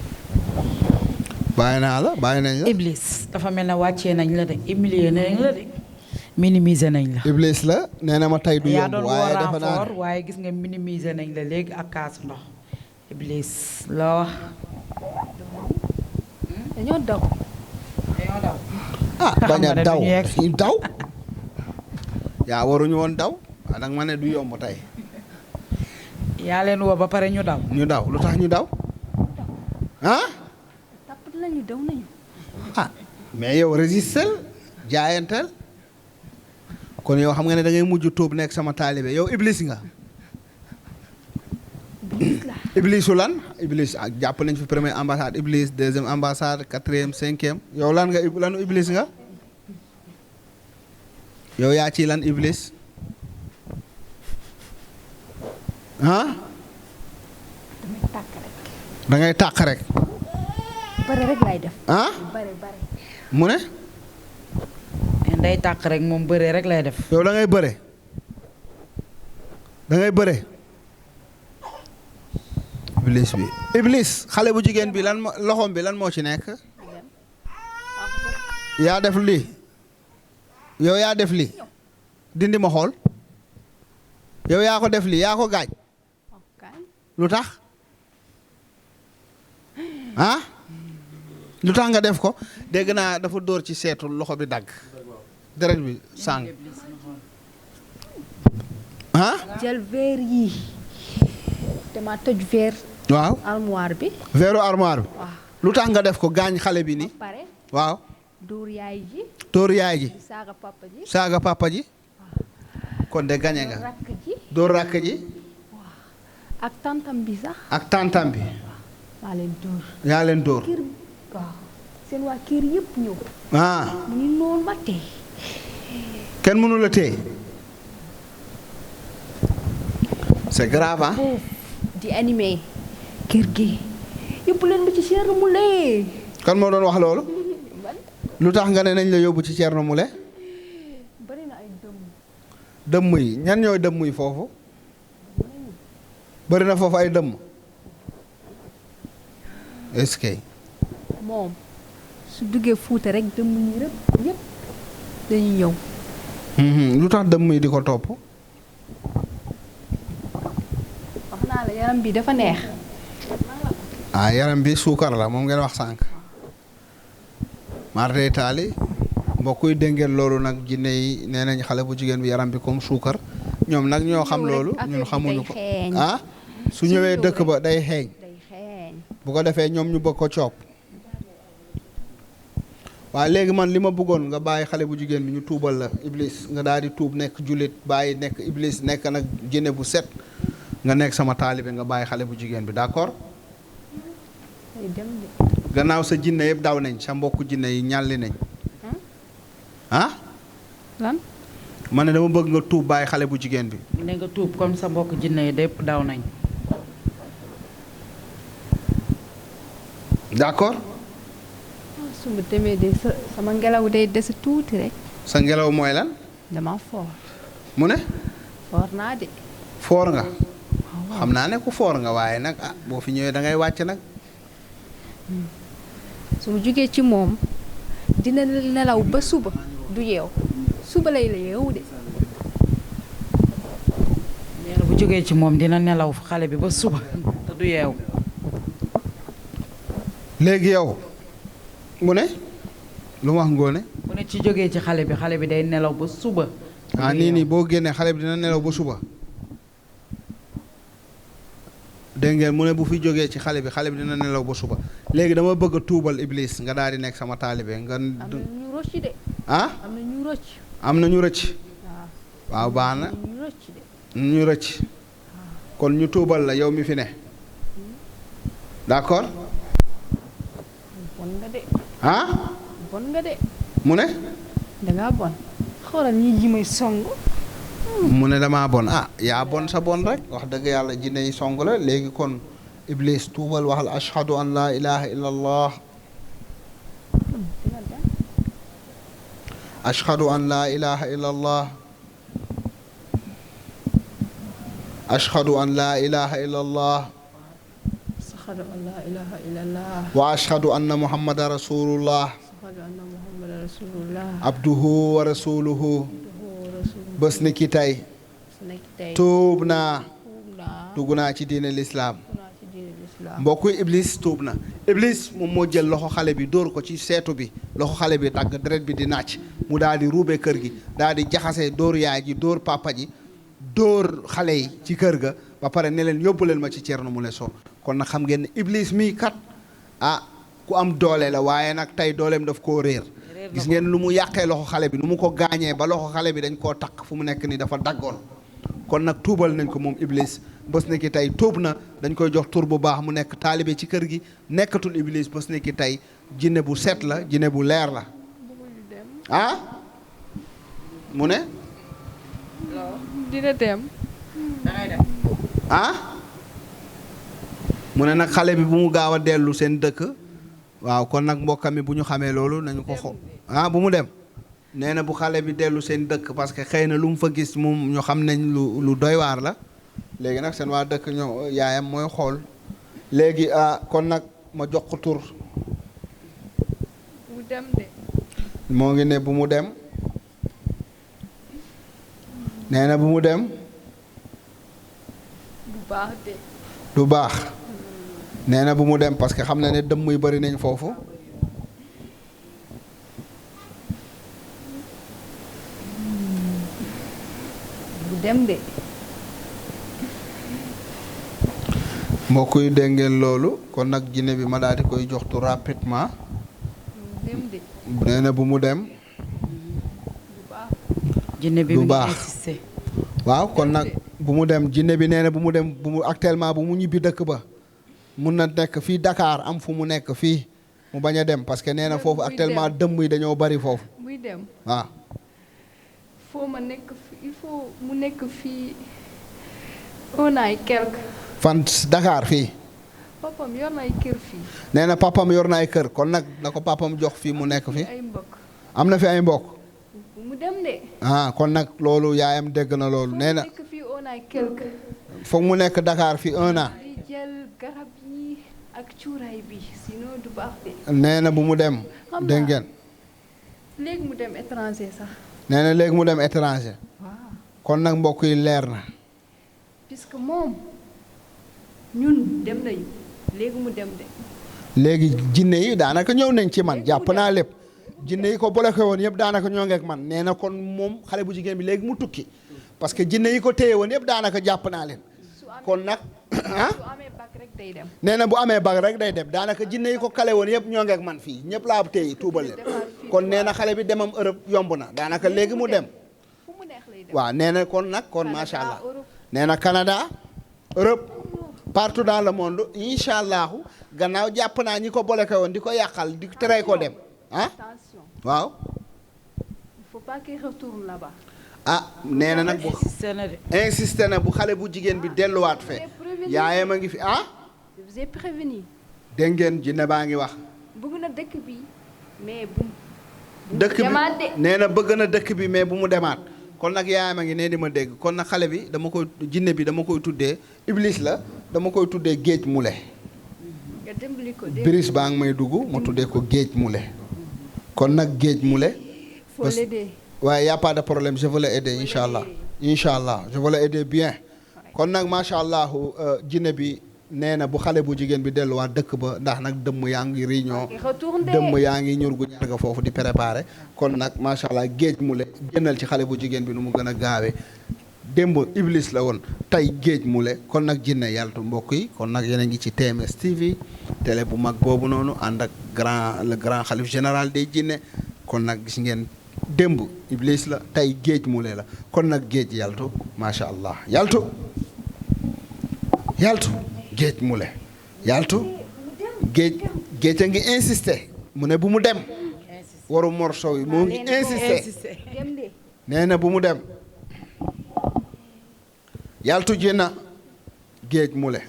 S1: bàyyi naa la bàyyi nañ la
S5: Iblis dafa mel ne wàccee nañ la de humilier nañ la de minimiser nañ la.
S1: Iblis la nee na ma tey du
S5: yaa
S1: yomb
S5: doon
S1: waaye
S5: woo
S1: dafa naa
S5: renfort waaye gis nga minimiser nañ la léegi ak kaasu ndox. Iblis loo wax.
S2: dañoo daw.
S5: dañoo daw.
S1: ah bañ a
S5: nga ne
S1: daw
S5: duñu yegg.
S1: dañuy daw yaa waruñu woon daw ah danga ma ne du yomb tey
S5: yaa leen woo ba pare ñu daw.
S1: ñu daw lu tax ñu daw ah
S2: tàpp nañu daw nañu.
S1: ah mais yow résister jaayanteel kon yow xam nga ne da ngay mujj tuub nekk sama taalibe yow Iblis nga Iblisu lan Iblis ak jàpp nañ fi première ambassade Iblis deuxième ambassade quatrième cinquième yow lan nga lanu Iblis nga yow yaa ci lan Iblis ah
S2: damay tàkk rek.
S1: da ngay tàq rek
S2: bare rek lay def.
S1: ah
S2: bare bare.
S1: mu ne
S5: day tàq rek moom bëree rek lay def.
S1: yow da ngay bëre da ngay bëre Iblis bi Iblis xale bu jigéen bi lan loxoom bi lan moo ci nekk yaa def lii yow yaa def lii dindi ma xool yow yaa ko def lii yaa ko gaañ lu tax ah lu tax nga def ko dégg naa dafa dóor ci seetu loxo bi dagg deret bi sàng ah
S2: jël verre yi dama tëj verre
S1: waaw
S2: armoire bi.
S1: veeru armoire bi
S2: waaw
S1: lu tax nga def ko gaañ xale bi ni
S2: pare
S1: waaw
S2: dóor yaay ji.
S1: tóor yaay ji
S2: saaga papa ji.
S1: saaga papa ji kon de gañe nga
S2: rakk ji.
S1: dóor rakk ji
S2: ak tantam bi sax.
S1: ak tantam bi
S2: maa leen dóor.
S1: yaa leen dóor
S2: kër waaw seen waa kër yëpp ñëw.
S1: ah
S2: mu ngi noonu ba tey.
S1: kenn mënu la téye c'est grave ah.
S2: foofu di animé kër gi yóbbu leen ma ci Thierno Moule.
S1: kan moo doon wax loolu.
S2: man
S1: lu tax nga ne nañ la yóbbu ci Thierno Moule.
S2: bari na ay dëmm.
S1: dëmm yi ñan ñooy dëmm yi foofu. bari na foofu ay dëmm. est-ce que.
S2: moom su duggee Fuuta rek dëmm yi rek yëpp dañuy ñëw.
S1: lu tax dëmm yi di ko topp.
S2: wax naa la yaram bi dafa neex.
S1: ah yaram bi suukar la moom ngeen wax sànq. mar day taali mbokk yi dégg ngeen loolu nag jinne yi nee nañ xale bu jigéen bi yaram bi comme suukar ñoom nag ñoo xam loolu ñun xamuñu ko ah su ñëwee dëkk ba day xeeñ bu ko defee ñoom ñu bëgg ko coob waaw léegi man li ma bëggoon nga bàyyi xale bu jigéen bi ñu tuubal la iblis nga daal di tuub nekk jullit bàyyi nekk iblis nekk nag jinne bu set nga nekk sama taalibe nga bàyyi xale bu jigéen bi d'accord gannaaw sa jinne yëpp daw nañ sa mbokku jinne yi ñàlli nañ ah
S2: lan
S1: ma ne dama bëgg nga tuub bàyyi xale bu jigéen bi
S5: ne nga tuub comme sa mbokk jinne yi dépp daw nañ.
S1: d'accord
S2: su ma demee de sama ngelaw day des tuuti rek.
S1: sa ngelaw mooy lan
S2: dama foor.
S1: mu ne
S2: foor naa de.
S1: foor nga xam naa ne ku foor nga waaye nag ah boo fi ñëwee da ngay wàcc nag
S2: su ma jógee ci moom dina nelaw ba suba du yeew suba lay la yeewu de.
S5: nee na bu jógee ci moom dina nelaw xale bi ba suba te du yeew.
S1: léegi yow mu ne lu mu wax ngóone
S5: bu ne ci jógee ci xale bi day nelaw ba suba.
S1: ah nii nii boo génnee xale bi dina nelaw ba suba dégg ngeen mu ne bu fi jógee ci xale bi dina nelaw ba suba léegi dama bëgg a tuubal iblis nga daal di nekk sama taalibe nga.
S2: am na ñu rocc de.
S1: ah
S2: am na ñu rocc.
S1: am na ñu rëcc. waaw baax na
S2: ñu rocc de.
S1: ñu rëcc kon ñu tuubal la yow mi fi ne d'accord
S2: bon nga de.
S1: ah
S2: bon nga de.
S1: mu ne
S2: dangaa bon. xoolal ñi ji may song.
S1: mu ne damaa bon ah yaa bon sa bon rek wax dëgg yàlla jinne yi song la léegi kon iblis tuubal waxal ashhadu an laa ilaha illa allah ashhadu an laa ilaha illa allah ashhadu an laa ilaha illa allah
S2: ashhadu an laa ilaha illallah.
S1: wa ashhadu anna muhammadan rasulullah
S2: ashhadu anna muhammadan rasulullah.
S1: abduhu wa rasuluhu bés ni ki tey tuub naa dugg naa ci diine lislaam mbokku iblis tuub na iblis moom moo jël loxo xale bi dóor ko ci seetu bi loxo xale bi dagg deret bi di nàcc mu daal di ruube kër gi daal di jaxase dóor yaay ji dóor papa ji dóor xale yi ci kër ga ba pare ne leen yóbbu leen ma ci Thierno Moule Sow kon nag xam ngeen ne iblis mii kat ah ku am doole la waaye nag tey dooleem daf koo réer gis ngeen lu mu yàqee loxo xale bi nu mu ko gaañee ba loxo xale bi dañ koo takk fu mu nekk ni dafa daggoon kon nag tuubal nañ ko moom iblis bés ni ki tey tuub na dañ koy jox tur bu baax mu nekk taalibe ci kër gi nekkatul iblis bés ni ki tey jinne bu set la jinne bu leer la ah mu ne
S2: dina dem.
S1: ah mu ne nag xale bi bu mu gaaw a dellu seen dëkk waaw kon nag mbokkam mi bu ñu xamee loolu nañu ko xo bu mu dem nee na bu xale bi dellu seen dëkk parce que xëy na lu mu fa gis moom ñu xam nañ lu doy waar la léegi nag seen waa dëkk ñoo yaayam mooy xool léegi kon nag ma jox ko tur
S2: mu dem de.
S1: moo ngi ne bu mu dem nee na bu mu dem
S2: bu baax de.
S1: du baax nee na bu mu dem parce que xam na ne dëmm yu bari nañ foofu
S2: bu dem de.
S1: mbokk yi dégg ngeen loolu kon nag jinne bi ma daal di koy jox tu rapidement
S2: dem de.
S1: nee na bu mu dem
S5: jinne bi
S1: du
S5: mi ngi
S1: baax.
S5: insisté.
S1: waaw kon nag bu mu dem jinne bi nee na bu mu dem bu mu actuellement bu mu ñibbi dëkk ba mun na nekk fii Dakar am fu mu nekk fii mu bañ a dem parce que nee na foofu actuellement dëmm yi dañoo bari foofu
S2: muy dem.
S1: waaw
S2: faut ma nekk fi il faut mu nekk fii un an et quelque.
S1: fan Dakar fii.
S2: papam yor na ay kër fii.
S1: nee na papam yor na ay kër kon nag na ko papam jox fii mu nekk fi.
S2: ay mbokk.
S1: am na fi ay mbokk.
S2: mu dem de.
S1: kon nag loolu yaayam dégg na loolu nee na.
S2: nekk fii un an et quelque.
S1: foog mu nekk Dakar fii 1 an.
S2: di jël garab yi ak cuuraay bi sinon du baax de.
S1: nee na bu mu dem.
S2: xam
S1: dégg
S2: naa
S1: ngeen.
S2: léegi mu dem étranger sax.
S1: nee na léegi mu dem étranger.
S2: waaw
S1: kon nag mbokk yi leer na.
S2: puisque moom ñun dem nañu léegi mu dem de.
S1: léegi jinne yi daanaka ñëw nañ ci man jàpp naa lépp jinne yi ko bloqué woon yëpp daanaka ñoo ngeek man nee na kon moom xale bu jigéen bi léegi mu tukki parce que jinne yi ko téye woon yëpp daanaka jàpp naa leen kon nag ah
S2: su amee bac rek day dem.
S1: nee na bu amee bag rek day dem daanaka jinne yi ko kale woon yëpp ñoo ngeek man fii ñëpp laa téye tuubal leen kon nee na xale bi demam Europe yomb na daanaka léegi mu dem
S2: fu mu neex lay dem.
S1: waaw nee na kon nag kon macha allah
S2: Europe.
S1: nee na Canada Europe partout dans le monde incha allahu gannaaw jàpp naa ñi ko bloqué woon di ko yàqal di tere ko dem ah
S2: attention
S1: waaw
S2: il faut pas qu'il retourne là-bas.
S1: nee na nag bu
S5: insisté na de.
S1: insisté na bu xale bu jigéen bi delluwaat fee yaayam a ngi fi
S2: je vous ai prévenu.
S1: dégg ngeen jinne baa ngi wax
S2: bëgg na dëkk bi mais bu
S1: dëkk bi
S2: demaat de.
S1: nee na bëgg na dëkk bi mais bu mu demaat kon nag yaayam a ngi nee di ma dégg kon nag xale bi dama koy jinne bi dama koy tuddee iblis la dama koy tuddee géej mule
S2: nga dimbali ko
S1: biris baa ngi may dugg ma tuddee ko géej mule kon nag géej mule
S2: faut l'aider.
S1: waaye y a pas de problème je veux l'aider incha allah incha allah je veux l'aider bien kon nag macha allah jinne bi nee na bu xale bu jigéen bi delluwaat dëkk ba ndax nag dëmm yaa ngi réunion
S2: retourne de.
S1: dëmm yaa ngi ñur gu ñaar nga foofu di préparer kon nag macha allah géej mule génnal ci xale bu jigéen bi nu mu gën a gaawee démb iblis la woon tey géej mule kon nag jinne yaltu mbokk yi kon nag yéen a ngi ci TMS TV télé bu mag boobu noonu ànd ak le grand xalif général des jinne kon nag gis ngeen démb iblis la tey géej mule la kon nag géej yaltu macha allah yaltu géej mule yaltu géej a ngi insisté mu ne bu mu dem waru morceau yi moo ngi insisté
S2: dem de.
S1: nee na bu mu dem yaltu jinna géej mule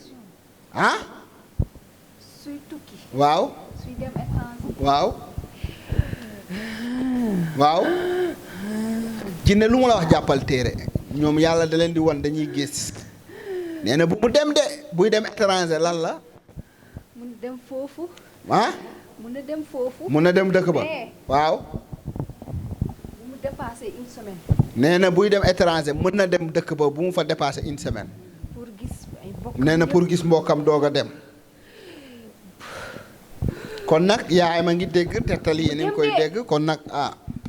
S2: suy tukki.
S1: waaw
S2: suy dem étranger.
S1: waaw jinne lu mu la wax jàppal téere ñoom yàlla da leen di wan dañuy gis nee na bu mu dem de buy dem étranger lan la
S2: mun dem foofu.
S1: mun
S2: na dem foofu.
S1: mun na dem dëkk ba waaw
S2: bu mu dépasser une semaine.
S1: nee na buy dem étranger mën na dem dëkk ba bu mu fa dépasser une semaine
S2: pour gis ay mbokk.
S1: nee na pour gis mbokkam doog a dem kon nag yaay ma ngi dégg tettali yi ni ngi koy dégg kon nag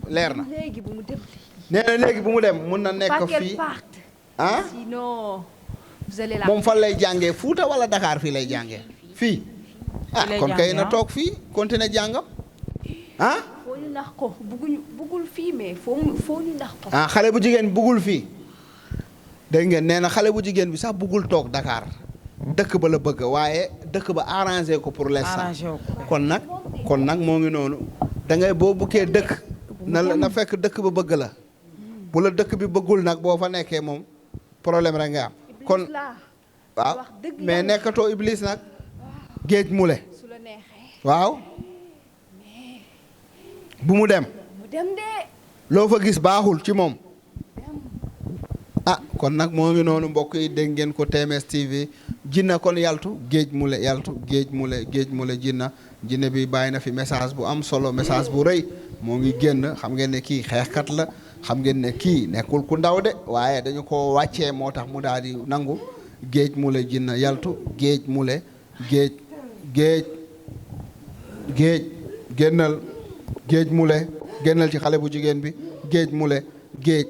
S1: leer na
S2: léegi bu mu dem.
S1: nee na léegi bu mu dem mun na nekk fii
S2: sinon vous allez la.
S1: moom fan lay jàngee Fuuta wala Dakar fii lay jàngee fii kon kay na toog fii continuer jàngam
S2: foo ñu nax ko buggul fii mais foo ñu nax ko.
S1: xale bu jigéen buggul fii dégg ngeen nee na xale bu jigéen bi sax buggul toog Dakar dëkk ba la bëgg waaye dëkk ba arrangé ko pour l'instant kon nag moo ngi noonu da ngay boo bukkee dëkk na fekk dëkk ba bëgg la bu la dëkk bi bëggul nag boo fa nekkee moom problème rek nga am kon waaw mais nekkatoo iblis nag géej mule
S2: su la neexee.
S1: waaw bu mu dem
S2: mu dem de.
S1: loo fa gis baaxul ci moom kon nag moo ngi noonu mbokk yi dégg ngeen ko TMS TV jinna kon yaltu géej mule géej mule jinne bi bàyyi na fi message bu am solo message bu rëy moo ngi génn xam ngeen ne kii xeexkat la xam ngeen ne kii nekkul ku ndaw de waaye dañu ko wàccee moo tax mu daal di nangu géej mule jinna yaltu géej mule géej génnal géej mule génnal ci xale bu jigéen bi géej mule géej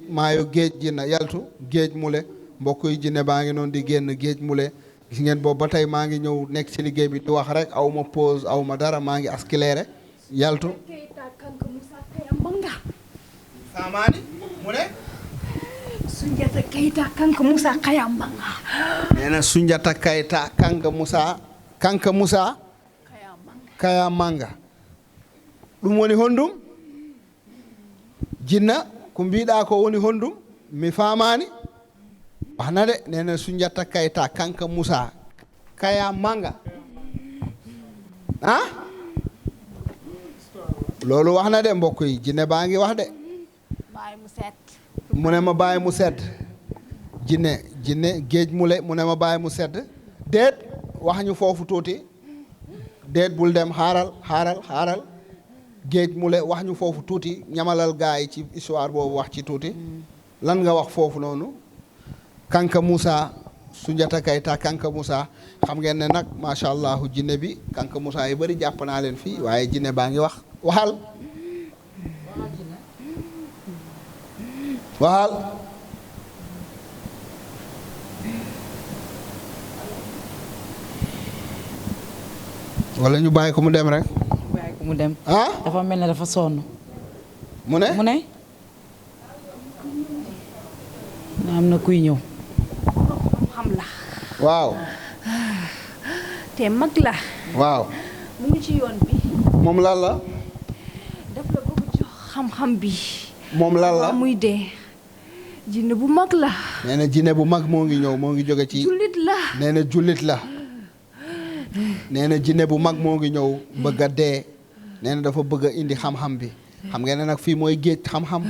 S1: maayo géej jinna yaltu géej mule mbokk yi jinne baa ngi noonu di génn géej mule gis ngeen boobu ba tey maa ngi ñëw nekk ci liggéey bi di wax rek aw ma pause aw ma dara maa ngi askiléré yaltu Samani mu ne
S2: Sunjata Keita kanka Musa Kayambanga.
S1: nee na Sunjata Keita kanka Musa Kayambanga ɗum woni honɗum jinna ko mbiɗa ko woni honɗum mi famani wax na de nee na Soundiata Keita Kanka Moussa Kaya Manga ah loolu wax na de mbokk yi jinne baa ngi wax de
S2: bàyyi mu set.
S1: mu ne ma bàyyi mu sedd jinne géej mu le mu ne ma bàyyi mu sedd déet wax ñu foofu tuuti déet bul dem xaaral géej mu le wax ñu foofu tuuti ñamalal gaa yi ci histoire boobu wax ci tuuti lan nga wax foofu noonu Kanka Moussa Soundiata Keita Kanka Moussa xam ngeen ne nag macha allah jinne bi Kanka Moussa yi bëri jàpp naa leen fii waaye jinne baa ngi waxal wala ñu bàyyi ko mu dem rek.
S5: bàyyi ko mu dem.
S1: ah
S5: dafa mel ne dafa sonn.
S1: mu ne
S5: am na kuy ñëw.
S2: xam la.
S1: waaw.
S2: te mag la.
S1: waaw.
S2: mu ngi ci yoon bi.
S1: moom lan la.
S2: daf la bëgg jox xam-xam bi.
S1: moom lan la
S2: muy dee. jinne bu mag la.
S1: nee na jinne bu mag moo ngi ñëw moo ngi jóge ci.
S2: jullit la.
S1: nee na jullit la. nee na jinne bu mag moo ngi ñëw bëgg a dee. nee na dafa bëgg a indi xam-xam bi. xam ngeen ne nag fii mooy géej xam-xam.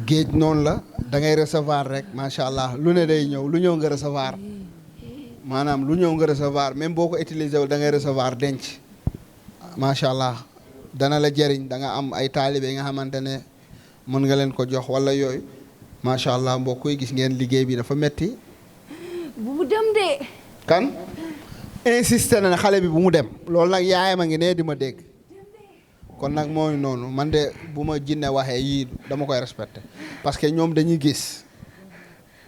S1: géej noonu la da ngay recevoir rek macha allah lu ne day ñëw lu ñëw nga recevoir. maanaam lu ñëw nga recevoir même boo ko utilisé wul da ngay recevoir denc. macha allah dana la jëriñ da nga am ay taalibe yi nga xamante ne mën nga leen ko jox wala yooyu. macha allah mbokk yi gis ngeen liggéey bi dafa metti
S2: bu mu dem de.
S1: kan insisté na ne xale bi bu mu dem loolu nag yaayam a ngi ne di ma dégg kon nag mooy noonu man de bu ma jinne waxee yii dama koy respecté parce que ñoom dañuy gis.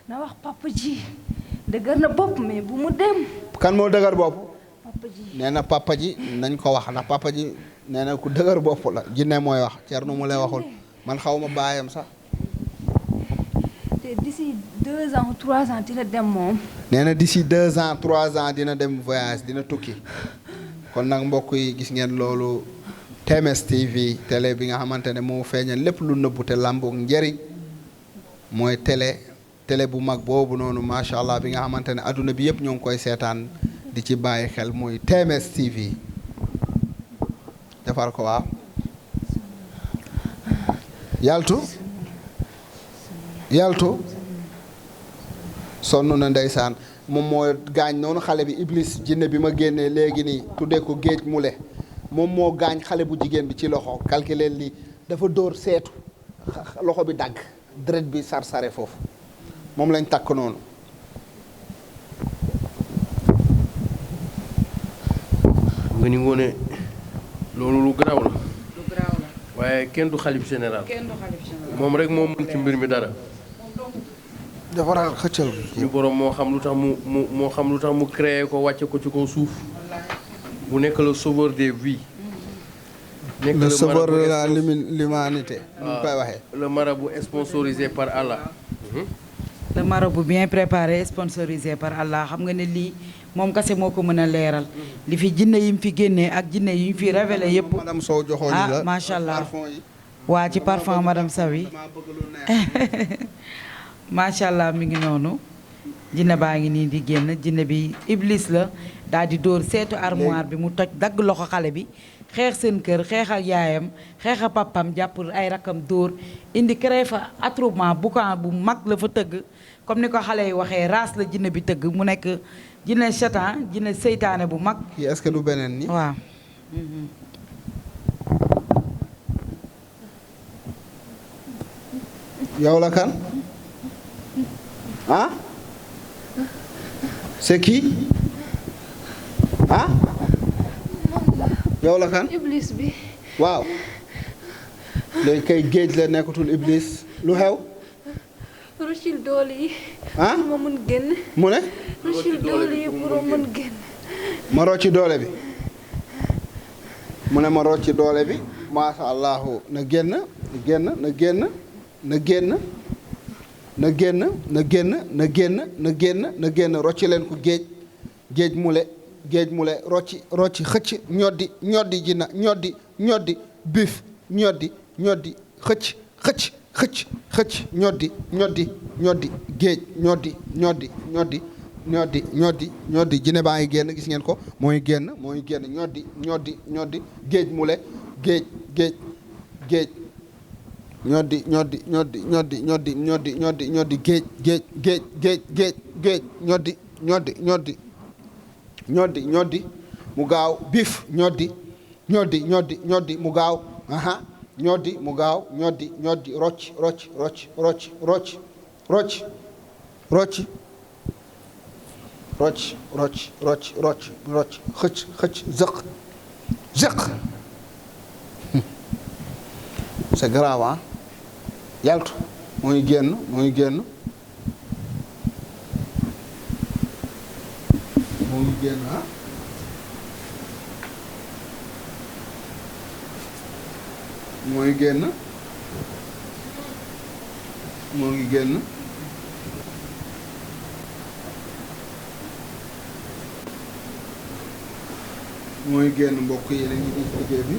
S2: na wax papa ji dëgër na bopp mais bu mu dem.
S1: kan moo dëgër bopp.
S2: papa ji
S1: nee na papa ji nañ ko wax ndax papa ji nee na ku dëgër bopp la jinne mooy wax Thierno mu lay waxul man xaw ma baayam sax.
S2: d'ici 2 ans ou 3 ans dina dem moom.
S1: nee na d'ici 2 ans 3 ans dina dem voyage dina tukki kon nag mbokk yi gis ngeen loolu TMS TV télé bi nga xamante ne moo feeñal lépp lu nëbbu te làmboog njëriñ mooy télé bu mag boobu noonu macha allah bi nga xamante ne adduna bi yëpp ñoo ngi koy seetaan di ci bàyyi xel muy TMS TV defar ko waaw yaltu sonn na ndeysaan moom moo gaañ noonu xale bi iblis jinne bi ma génnee léegi nii tuddee ko géej mule moom moo gaañ xale bu jigéen bi ci loxo calculer li dafa dóor seetu loxo bi dagg deret bi sar-sare foofu moom lañ takk noonu
S3: nga ni ngoone loolu lu garaaw la waaye kenn du xalif général moom rek moo mën ci mbir mi dara
S1: defaral xëccal
S3: ñu borom moo xam lu tax moo xam lu tax mu créé ko wàcce ko ci kaw suuf bu nekk le sauveur des vies nekk
S1: le sauveur de la l'humanité ñu koy waxee
S3: le marabout sponsorisé par Allah
S5: le marabout bien préparé sponsorisé par Allah xam nga ne lii moom kese moo ko mën a leeral li fi jinne yi mu fi génnee ak jinne yi mu fi révélé yëpp
S1: madame Sow joxoon la
S5: macha allah waa ci parfum madame Sow yi macha allah mi ngi noonu jinne baa ngi nii di génn jinne bi iblis la daal di dóor seetu armoire bi mu toj dagg loxo xale bi xeex seen kër xeex ak yaayam xeex ak papam jàpp ay rakam dóor indi créé fa attroupement boucan bu mag la fa tëgg comme ni ko xale yi waxee race la jinne bi tëgg mu nekk jinne satan jinne seytaane bu mag.
S1: kii est-ce que du beneen ni
S5: waaw.
S1: yow la kan ah c'est qui ah yow la kan
S2: iblis bi.
S1: waaw léegi kay géej la nekkatul iblis lu xew
S2: ruccil doole yi.
S1: ah
S2: pour ma mën génn.
S1: mu ne
S2: ruccil doole yi pour ma mën génn.
S1: ma rocci doole bi mu ne ma rocci doole bi macha allahu na génn na génn na génn na génn na génn na génn na génn na génn na génn rocci leen ko géej mule rocci xëcc ñoddi jinna ñoddi bif ñoddi xëcc xëcc xëcc ñoddi ñoddi ñoddi géej ñoddi ñoddi ñoddi ñoddi ñoddi ñoddi jinne baa ngi génn gis ngeen ko mooy génn ñoddi ñoddi ñoddi géej mule géej géej géej ñoddi ñoddi ñoddi ñoddi ñoddi ñoddi ñoddi ñoddi géej géej géej géej géej géej ñoddi ñoddi ñoddi ñoddi ñoddi mu gaaw biif ñoddi ñoddi ñoddi ñoddi mu gaaw aha ñoddi mu gaaw ñoddi ñoddi rocc rocc rocc rocc rocc rocc rocc rocc rocc rocc rocc rocc xëcc xëcc zëq zëq c'est grave ah yaltu mooy génn mooy génn mooy génn ah mooy génn moo ngi génn mooy génn mbokk yi la ngi gis liggéey bi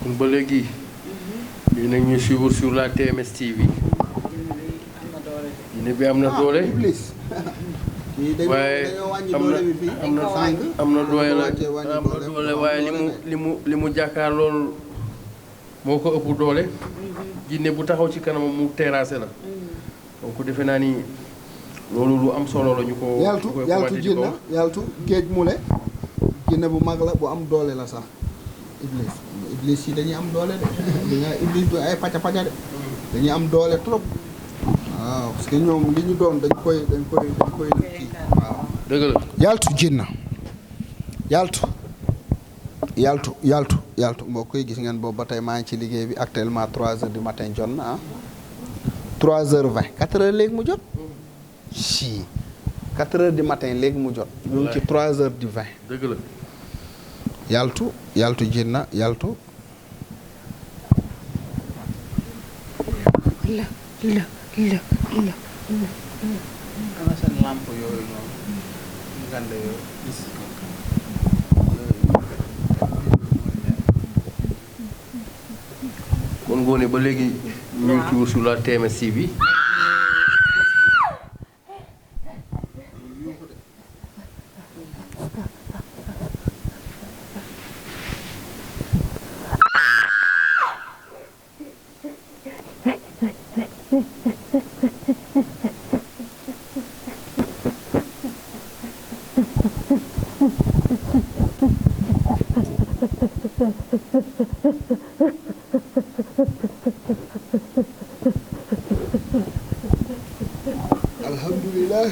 S3: kon ba léegi lii nag ñu suivre sur la TMS TV jinne bi am na doole
S1: iblis
S3: waaye am na doole waaye li mu jàkkaar loolu moo ko ëpp doole jinne bu taxaw ci kanamam mu terrassé la donc defe naa ni loolu lu am solo la ñu ko
S1: yaltu jinne yaltu géej mule jinne bu mag la bu am doole la sax iblis yi dañuy am doole de iblis bi ay paca paca de dañuy am doole trop waaw parce que ñoom li ñu doon dañ koy kii waaw
S3: dëgg la
S1: yaltu jinna yaltu mbokk yi gis ngeen boobu ba tey maa ngi ci liggéey bi actuellement 3 heures du matin jot na 3h20 4h léegi mu jot si 4h du matin léegi mu jot ñu ngi ci 3h20
S3: dëgg la
S1: yaltu jinna yaltu
S2: la
S1: ana seen lamp yooyu noonu ngande yooyu gis
S3: kon ngoone ba léegi ñu ngi ci sur la TMS TV
S1: alhamdulillah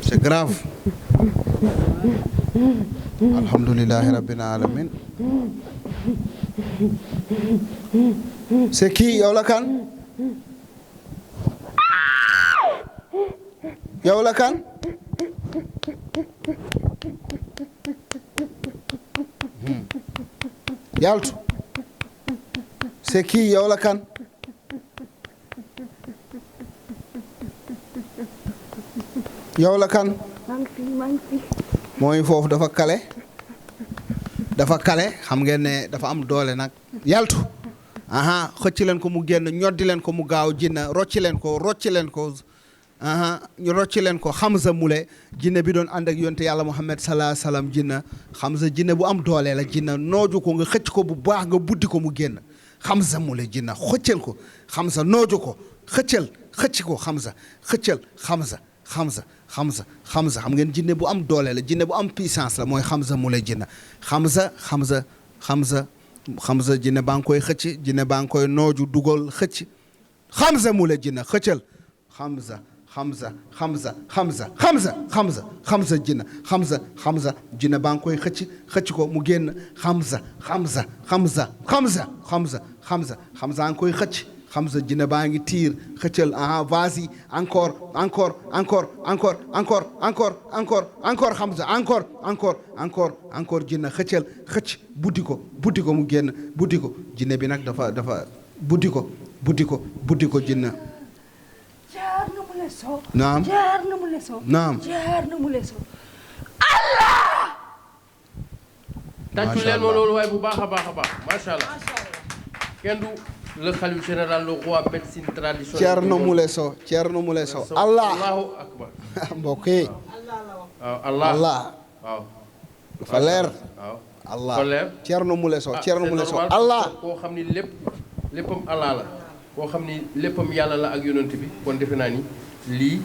S1: c'est grave alhamdulillahi rabbil alamin c'est qui yow la kan yow la kan yaltu c'est qui yow la kan yow la kan
S2: maa ngi fi
S1: mooy foofu dafa kale xam ngeen ne dafa am doole nag yaltu aha xëcc leen ko mu génn ñoddi leen ko mu gaaw jinna rocci leen ko ñu rocci leen ko Hamza mule jinne bi doon ànd ak yonte yàlla Muhammad salaa salaam jinna Hamza jinne bu am doole la jinna nooju ko nga xëcc ko bu baax nga buddi ko mu génn Hamza mule jinna xëccal ko Hamza nooju ko xëcc ko Hamza xëccal Hamza xam ngeen jinne bu am doole la jinne bu am puissance la mooy Hamza mule jinna Hamza jinne baa ngi koy xëcc jinne baa ngi koy nooju dugal xëcc Hamza mule jinna xëccal Hamza jinna jinne baa ngi koy xëcc ko mu génn Hamza ngi koy xëcc Hamza jinne baa ngi tiir xëccal vas-y encore Hamza encore jinne xëcc buddi ko mu génn buddi ko jinne bi nag dafa buddi ko jinne naam
S2: jaar na mu leso
S1: naam
S2: jaar na mu leso Allah
S3: tàccu leen ma loolu waaye bu baax a baax a baax macha allah kenn du le khalife général le roi médecine traditionnelle
S1: Thierno Moule Sow Allah
S3: allahu akbar
S1: mbokk yi
S3: waaw Allah waaw
S1: fa leer
S3: waaw
S1: Allah
S3: fa leer
S1: Thierno Moule Sow
S3: normal,
S1: Allah
S3: koo xam ni léppam Allah la koo xam ni léppam yàlla la ak yonent bi kon defe naa ni lii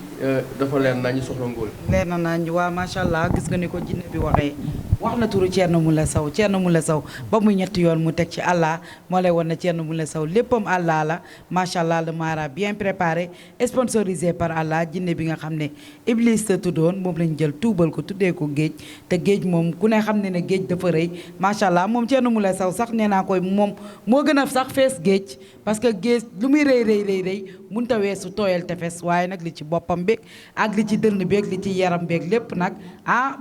S3: dafa leer naa ñu soxla ngóol
S5: leer na naa ñu waa macha allah gis nga ni ko jinne bi waxee wax na turu Thierno Moule Sow ba muy ñetti yoon mu teg ci Allah moo lay won na Thierno Moule Sow léppam Allah la macha allah le mara bien préparé sponsorisé par Allah jinne bi nga xam ne Iblis la tuddoon moom lañ jël tuubal ko tuddee ko géej te géej moom ku ne xam ne ne géej dafa rëy macha allah moom Thierno Moule Sow sax nee naa koy moom moo gën a sax fees géej parce que géej lu muy rëy mënut a weesu tooyal tefes waaye nag li ci boppam beeg ak li ci dënn beeg li ci yaram beeg lépp nag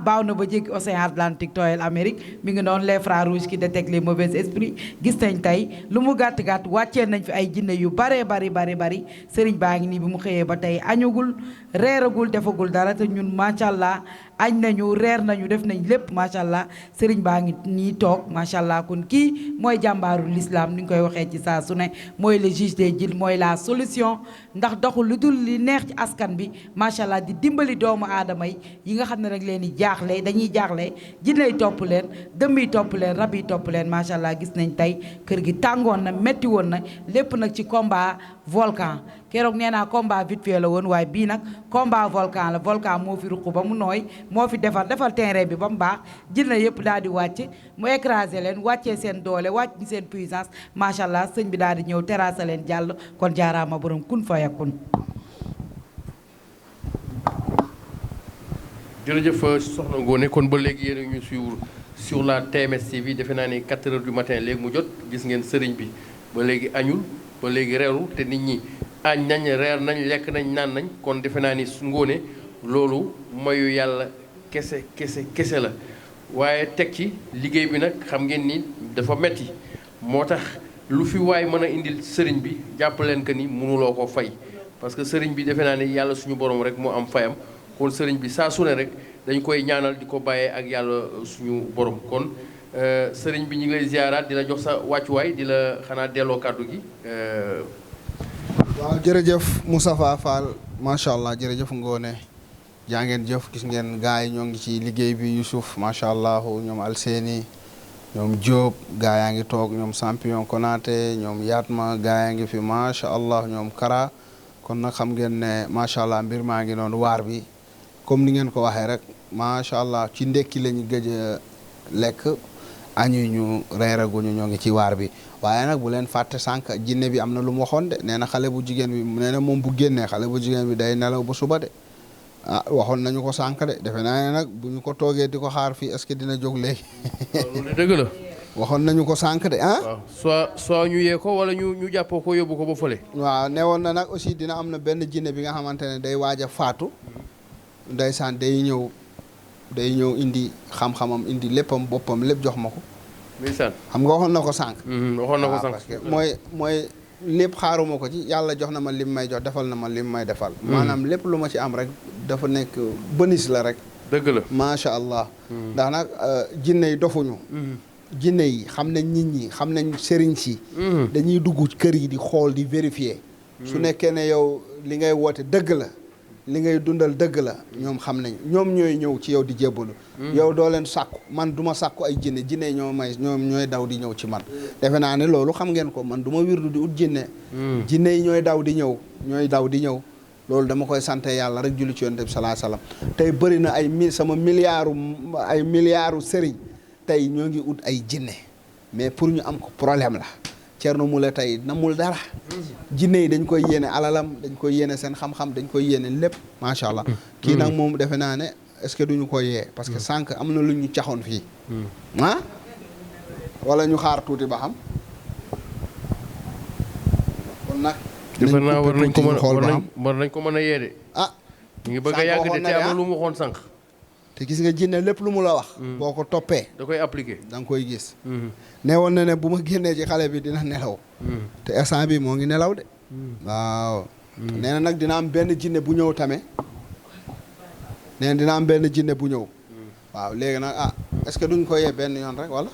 S5: baaw na ba jéggi océan Atlantique tooyal Amérique mi ngi noonu les frères rouges qui détectent les mauvais esprits gis nañ tey lu mu gàtt wàccee nañ fi ay jinne yu bari sëriñ baa ngi nii bi mu xëyee ba tey añugul reeragul defagul dara te ñun macha allah añ nañu reer nañu def nañ lépp macha allah sëriñ baa ngi nii toog macha allah kon kii mooy jàmbaaru l'islam ni ñu koy waxee ci saa su ne mooy le juge des djinns mooy la solution ndax doxul lu dul li neex ci askan bi macha allah di dimbali doomu aadama yi nga xam ne rek leen di jaaxle dañuy jaaxle jinne yi topp leen dëmm yi topp leen rab yi topp leen macha allah gis nañ tey kër gi tàngoon na metti woon na lépp nag ci combat volcan keroog nee naa combat vite fait la woon waaye bii nag combat volcan la volcan moo fi ruq ba mu nooy moo fi defar terrain bi ba mu baax jinne yëpp daal di wàcc mu écrasé leen wàccee seen doole wàcc seen puissance macha allah sëñ bi daal di ñëw terrassé leen jàll kon jaaraama borom kun fayakun.
S3: jërëjëf soxna Ngoné kon ba léegi yéen a ñu suivre sur la TMS TV defe naa ni 4 heures du matin léegi mu jot gis ngeen sëriñ bi ba léegi añul ba léegi reerul te nit ñi añ nañ reer nañ lekk nañ naan nañ kon defe naa ni Ngoné loolu mayu yàlla kese la waaye teg ci liggéey bi nag xam ngeen ni dafa metti moo tax lu fi waay mën a indil sëriñ bi jàpp leen que ni mënuloo ko fay parce que sëriñ bi defe naa ni yàlla suñu borom rek moo am fayam kon sëriñ bi saa su ne rek dañ koy ñaanal di ko bàyyee ak yàlla suñu borom kon sëriñ bi ñu ngi lay ziaraat di la jox sa wàccuwaay di la xanaa delloo kàddu gi.
S1: waaw jërëjëf Moustapha Fall macha allah jërëjëf Ngoné jaa ngeen jëf gis ngeen gars yi ñoo ngi ci liggéey bi Youssouf macha allah ñoom Alseeni ñoom Diop gars yaa ngi toog ñoom Champion Konaté ñoom Yatma gars yaa ngi fi macha allah ñoom Kara kon nag xam ngeen ne macha allah mbir maa ngi noonu waar bi comme ni ngeen ko waxee rek macha allah ci ndekki lañu gëj a lekk añuñu reeraguñu ñoo ngi ci waar bi waaye nag bu leen fàtte sànq jinne bi am na lu mu waxoon de nee na xale bu jigéen bi nee na moom bu génnee xale bu jigéen bi day nelaw ba suba de waxoon nañu ko sànq de defe naa ne nag bu ñu ko toogee di ko xaar fii est-ce que dina jóg léegi.
S3: loolu dëgg la.
S1: waxoon nañu ko sànq de
S3: waaw soit ñu yee ko wala ñu jàppoo ko yóbbu ko ba fële.
S1: waaw newoon na nag aussi dina am na benn jinne bi nga xamante ne day waaj a faatu ndeysaan day ñëw indi xam-xamam indi léppam boppam lépp jox ma ko.
S3: ndeysaan
S1: xam nga waxoon na ko sànq.
S3: waxoon na ko sànq
S1: parce que mooy lépp xaaruma ko ci yàlla jox na ma lim may jox defal na ma lim may defal. maanaam lépp lu ma ci am rek dafa nekk bonus la rek.
S3: dëgg la
S1: macha allah. ndax nag jinne yi dofuñu. jinne yi xam nañ nit ñi xam nañ sëriñ si. dañuy dugg kër yi di xool di vérifier. su nekkee ne yow li ngay woote dëgg la. li ngay dundal dëgg la ñoom xam nañ ñoom ñooy ñëw ci yow di jébbalu yow doo leen sàkku man du ma sàkku ay jinne ñoom ñooy daw di ñëw ci man defe naa ne loolu xam ngeen ko man du ma wirdu di ut jinne jinne yi ñooy daw di ñëw loolu dama koy sante yàlla rek julli ci yonent bi salaa salaam tey bëri na sama milliards sëriñ tey ñoo ngi ut ay jinne mais pour ñu am ko problème la Thierno Moule tey namul dara jinne yi dañ koy yéene alalam dañ koy yéene seen xam-xam dañ koy yéene lépp macha allah kii nag moom defe naa ne est-ce que duñu ko yee parce que sànq am na lu ñu caxoon fii wala ñu xaar tuuti ba xam kon nag
S3: defe naa war nañ ko mën a yee de ñu ngi bëgg a yàgg de te am na lu mu waxoon sànq
S1: te gis nga jinne lépp lu mu la wax boo ko toppee
S3: da koy appliquer
S1: da nga koy gis ne woon na ne bu ma génnee ci xale bi dina nelaw te instant bi moo ngi nelaw de waaw nee na nag dina am benn jinne bu ñëw tamit nee na dina am benn jinne bu ñëw waaw léegi nag est-ce que duñ ko yee benn yoon rek wala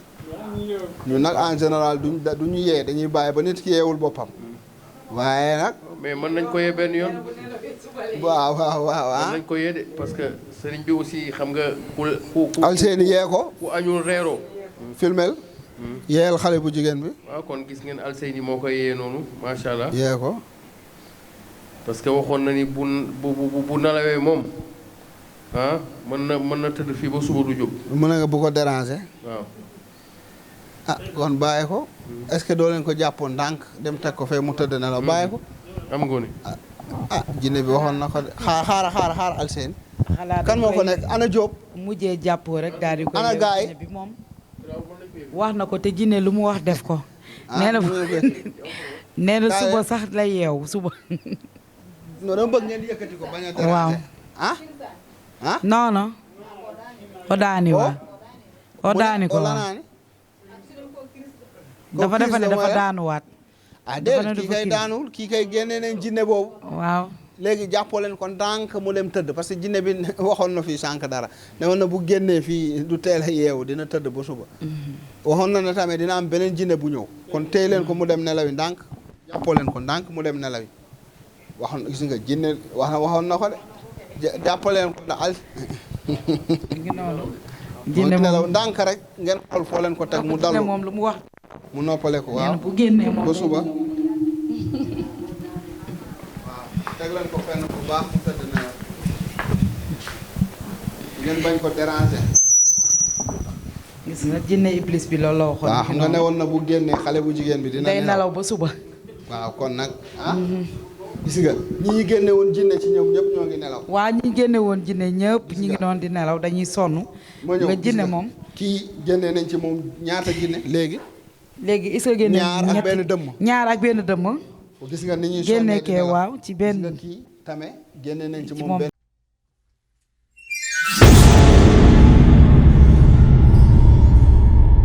S1: ñun nag en général duñu yee dañuy bàyyi ba nit ki yeewul boppam waaye nag
S3: mais mën nañ ko yee benn yoon
S1: waaw
S3: mën nañ ko yee de parce que sëriñ bi aussi xam nga ku
S1: Alseyni yee ko
S3: ku añul reeroo
S1: filmel yeel xale bu jigéen bi
S3: waaw kon gis ngeen Alseyni moo koy yee noonu macha allah
S1: yee ko
S3: parce que waxoon na ni bu nalawee moom mën na tëdd fii ba suba du jóg
S1: mu ne nga bu ko déranger
S3: waaw
S1: kon bàyyi ko est-ce que doo leen ko jàppoon ndànk dem teg ko fee mu tëdd na la bàyyi ko
S3: am ngoone
S1: jinne bi waxoon na ko de xaar Alseyni kan moo ko nekk ana Diop
S5: mujjee jàppoo rek daal di ko
S1: ana gaay
S5: bi moom wax na ko te jinne lu mu wax def ko nee na suba sax la yeew suba
S1: non dama bëgg ngeen yëkkati ko bañ a déranger
S5: waaw non non o daani waa o daani ko waaw dafa defa ne dafa daanuwaat
S1: déedéet kii kay daanuwul kii kay génnee nañ jinne boobu
S5: waaw
S1: léegi jàppoo leen ko ndànk mu dem tëdd parce que jinne bi waxoon na fii sànq dara ne woon na bu génnee fii du teel a yeewu dina tëdd ba suba waxoon na ne tamit dina am beneen jinne bu ñëw kon téy leen ko mu dem nelawi ndànk jàppoo leen ko ndànk mu dem nelawi waxoon gis nga jinne waxoon na ko de jàppoo leen ko al
S5: jinne
S1: nelaw ndànk rek ngeen xool foo leen ko teg mu dalu
S5: moom lu mu wax
S1: mu noppale ko waaw
S5: bu génnee moom
S1: ba suba teg leen ko fenn bu baax mu tëdd nelaw ngeen bañ ko déranger
S5: gis nga jinne iblis bi loolu la waxoon
S1: waaw xam nga ne woon na bu génnee xale bu jigéen bi dina
S5: day nelaw ba suba
S1: waaw kon nag gis nga ñi génne woon jinne ci ñoom ñëpp ñoo ngi nelaw
S5: waa ñi génne woon jinne ñëpp ñi ngi doon di nelaw dañuy sonn nga jinne moom
S1: kii génne nañ ci moom ñaata jinne léegi
S5: est-ce que génne
S1: ñaar ak benn dëmm
S5: ñaar ak benn dëmm
S1: gis nga ni ñuy
S5: génne kee waaw ci benn
S1: kii tame génne nañ ci moom benn